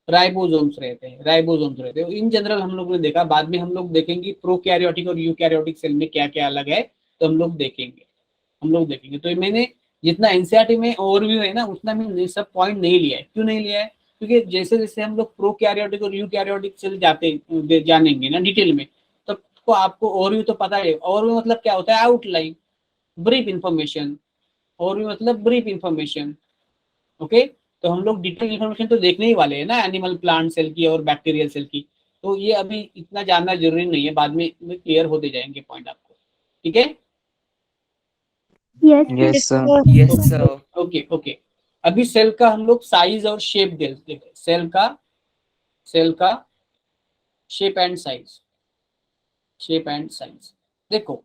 राइबोसोम्स रहते हैं. इन जनरल हम लोग ने देखा, बाद में हम लोग देखेंगे प्रोकैरियोटिक और यूकैरियोटिक सेल में क्या क्या अलग है, तो हम लोग देखेंगे. तो मैंने जितना एनसीईआरटी में ओवरव्यू है ना, उतना मैंने सब पॉइंट नहीं लिया है. क्यों नहीं लिया है, क्योंकि जैसे जैसे हम लोग प्रोकैरियोटिक और यूकैरियोटिक सेल जानेंगे ना डिटेल में, तब तो आपको ओवरव्यू तो पता है. ओवरव्यू मतलब क्या होता है, आउटलाइन, ब्रीफ इंफॉर्मेशन. ओवरव्यू मतलब ब्रीफ इंफॉर्मेशन. ओके, तो हम लोग डिटेल इन्फॉर्मेशन तो देखने ही वाले हैं ना, एनिमल प्लांट सेल की और बैक्टीरियल सेल की। तो ये अभी इतना जानना जरूरी नहीं है, बाद में क्लियर होते जाएंगे पॉइंट आपको, ठीक है। Yes. Yes, sir. Yes, sir. Okay okay. अभी सेल का हम लोग साइज और शेप देखते हैं। सेल का shape and size, shape and size. देखो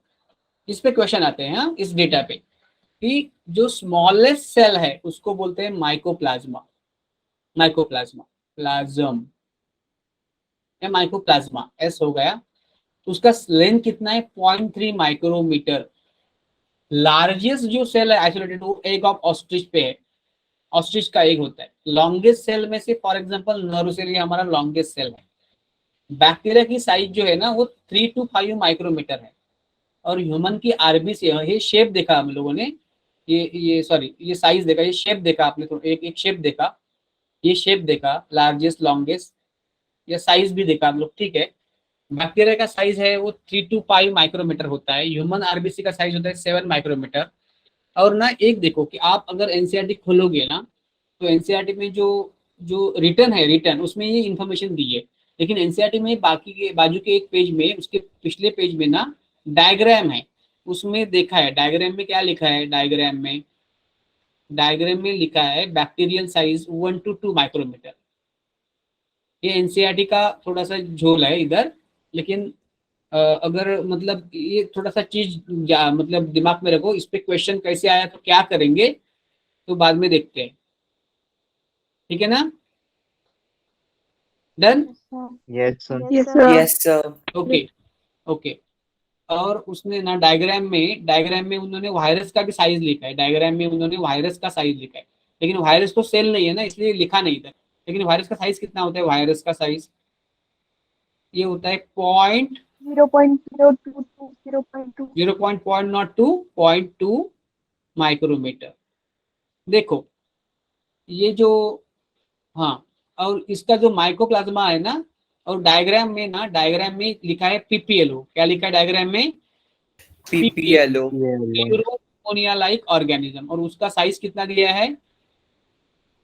इस पे क्वेश्चन आते हैं, हाँ, इस डेटा पे, कि जो स्मॉलेस्ट सेल है उसको बोलते हैं माइकोप्लाज्मा, माइकोप्लाज्मा, प्लाज्म या माइकोप्लाज्मा, एस हो गया। उसका लेंथ कितना है, 0.3 माइक्रोमीटर। लार्जेस्ट जो सेल है आइसोलेटेड वो एग ऑफ ऑस्ट्रिच पे है, ऑस्ट्रिच का एग होता है। लॉन्गेस्ट सेल में से फॉर एग्जांपल नर्व सेल, ये हमारा लॉन्गेस्ट सेल है। बैक्टीरिया की साइज जो है ना वो 3 to 5 माइक्रोमीटर है। और ह्यूमन की आरबीसी, ये शेप देखा हम लोगों ने, ये सॉरी ये साइज देखा, ये शेप देखा आपने, तो एक शेप देखा, ये शेप देखा, लार्जेस्ट लॉन्गेस्ट, या साइज भी देखा हम लोग, ठीक है। बैक्टीरिया का साइज है वो 3 to 5 माइक्रोमीटर होता है, ह्यूमन आरबीसी का साइज होता है 7 माइक्रोमीटर। और ना एक देखो कि आप अगर एनसीईआरटी खोलोगे ना, तो एनसीईआरटी में जो जो रिटर्न है, रिटर्न उसमें ये इन्फॉर्मेशन दी है। लेकिन एनसीईआरटी में बाकी के बाजू के एक पेज में, उसके पिछले पेज में ना डायग्राम है, उसमें देखा है डायग्राम में क्या लिखा है, डायग्राम में लिखा है बैक्टीरियल साइज 1 to 2 माइक्रोमीटर। ये एनसीईआरटी का थोड़ा सा झोल है इधर, लेकिन अगर मतलब ये थोड़ा सा चीज मतलब दिमाग में रखो, इस पे क्वेश्चन कैसे आया तो क्या करेंगे तो बाद में देखते हैं, ठीक है ना। Done. Yes, sir. Yes, sir. Yes, sir. Okay okay. और उसने ना डायग्राम में उन्होंने वायरस का भी साइज लिखा है, डायग्राम में उन्होंने वायरस का साइज लिखा है। लेकिन वायरस तो सेल नहीं है ना, इसलिए लिखा नहीं था। लेकिन वायरस का साइज कितना होता है, वायरस का साइज ये होता है पॉइंट 0.022 0.2. 0.2 माइक्रोमीटर। देखो ये जो, हाँ, और इसका जो माइकोप्लाज्मा है ना, और डायग्राम में लिखा है पीपीएलओ, क्या लिखा है डायग्राम में, PPLO. Yeah. Pleuropneumonia like organism. और उसका साइज कितना दिया है,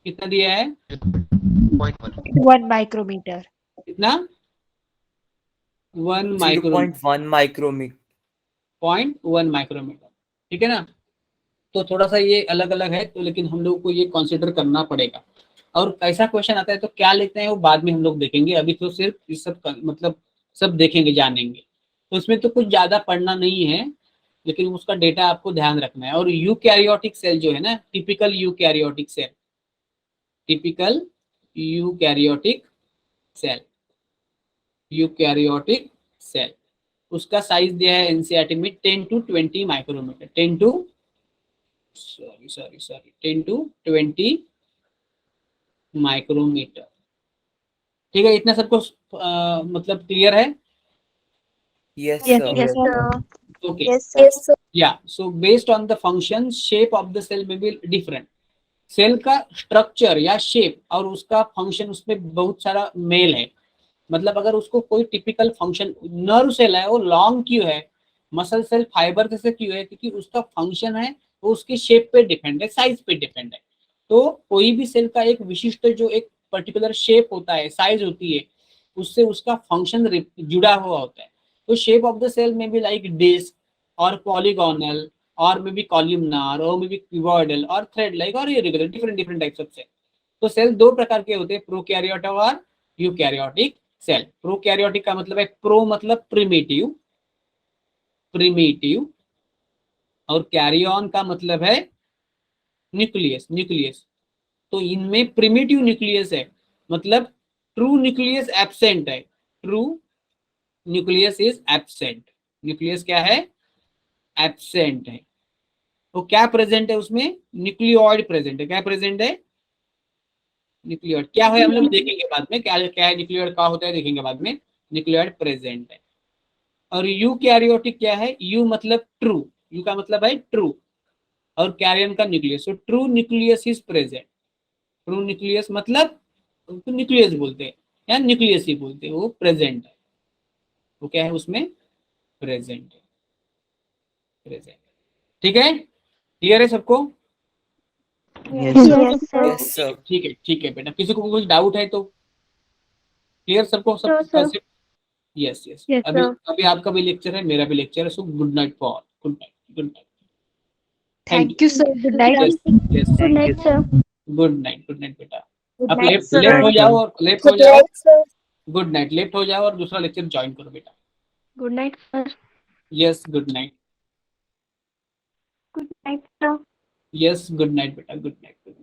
कितना दिया है, 1 micrometer. कितना, 1 माइक्रोमीटर, 0.1 micrometer. 0.1 माइक्रोमीटर, ठीक है ना। तो थोड़ा सा ये अलग अलग है, तो लेकिन हम लोग को ये कंसिडर करना पड़ेगा। और ऐसा क्वेश्चन आता है तो क्या लिखते हैं वो बाद में हम लोग देखेंगे, अभी तो सिर्फ इस सब मतलब सब देखेंगे जानेंगे। तो उसमें तो कुछ ज्यादा पढ़ना नहीं है, लेकिन उसका डेटा आपको ध्यान रखना है। और यूकैरियोटिक सेल जो है ना, typical eukaryotic cell, typical eukaryotic cell, eukaryotic cell, उसका साइज दिया है एनसीईआरटी में 10 to 20 माइक्रोमीटर, 10 to 20 माइक्रोमीटर, ठीक है। इतना सबको मतलब क्लियर है। Yes, Yes, sir. Yes, sir. sir. Okay, Yes, sir. Yeah so based on the function shape of the cell में भी डिफरेंट। सेल का स्ट्रक्चर या शेप और उसका फंक्शन, उसमें बहुत सारा मेल है। मतलब अगर उसको कोई टिपिकल फंक्शन, नर्व सेल है वो लॉन्ग क्यों है, मसल सेल फाइबर जैसे क्यों है, क्योंकि उसका फंक्शन है वो उसकी शेप पे डिपेंड है, साइज पे डिपेंड है। तो कोई भी सेल का एक विशिष्ट जो एक पर्टिकुलर शेप होता है, साइज होती है, उससे उसका फंक्शन जुड़ा हुआ होता है। तो शेप ऑफ द सेल में भी लाइक डिस्क और पॉलीगोनल और मे बी कॉलमनार और मे बी क्यूबॉइडल और थ्रेड लाइक और irregular, different different types of cell. तो सेल दो प्रकार के होते हैं, प्रोकैरियोटिक और यूकैरियोटिक सेल। प्रोकैरियोटिक का मतलब है, प्रो मतलब प्रिमिटिव, प्रिमिटिव, और कैरियन का मतलब है न्यूक्लियस, न्यूक्लियस। तो इनमें प्रिमिटिव न्यूक्लियस है, मतलब ट्रू न्यूक्लियस एब्सेंट है, true nucleus is absent, nucleus क्या है, एब्सेंट है। तो क्या प्रेजेंट है उसमें, न्यूक्लियोइड प्रेजेंट है, क्या प्रेजेंट है, न्यूक्लियोइड। क्या है हम लोग देखेंगे बाद में, क्या क्या है न्यूक्लियोइड का होता है देखेंगे बाद में, न्यूक्लियोइड प्रेजेंट है। और यू कैरियोटिक क्या है, यू मतलब ट्रू, यू का मतलब है ट्रू, और कैरियन का न्यूक्लियस, तो true nucleus is present. True nucleus मतलब उसको न्यूक्लियस बोलते हैं या न्यूक्लियस ही बोलते हैं, वो प्रेजेंट है, वो क्या है उसमें प्रेजेंट है, प्रेजेंट, ठीक है। क्लियर है सबको। Yes, sir. Yes, sir. Yes, sir. ठीक है बेटा, किसी को कुछ डाउट है तो क्लियर सबको, सब No, sir. कैसे? यस यस, Yes, अभी sir. अभी आपका भी लेक्चर है, मेरा भी लेक्चर है, so good night for, good night, good night, Thank you, sir. Good night. Yes yes, Good Thank night, you. sir. Good night बेटा। Good आप night, लेफ्ट sir. लेफ्ट हो Thank जाओ you. और left हो जाओ, good night, left हो जाओ और दूसरा लेक्चर ज्वाइन करो बेटा। Good night, sir. Yes good night, Good night, sir. Yes good night बेटा, गुड नाइट।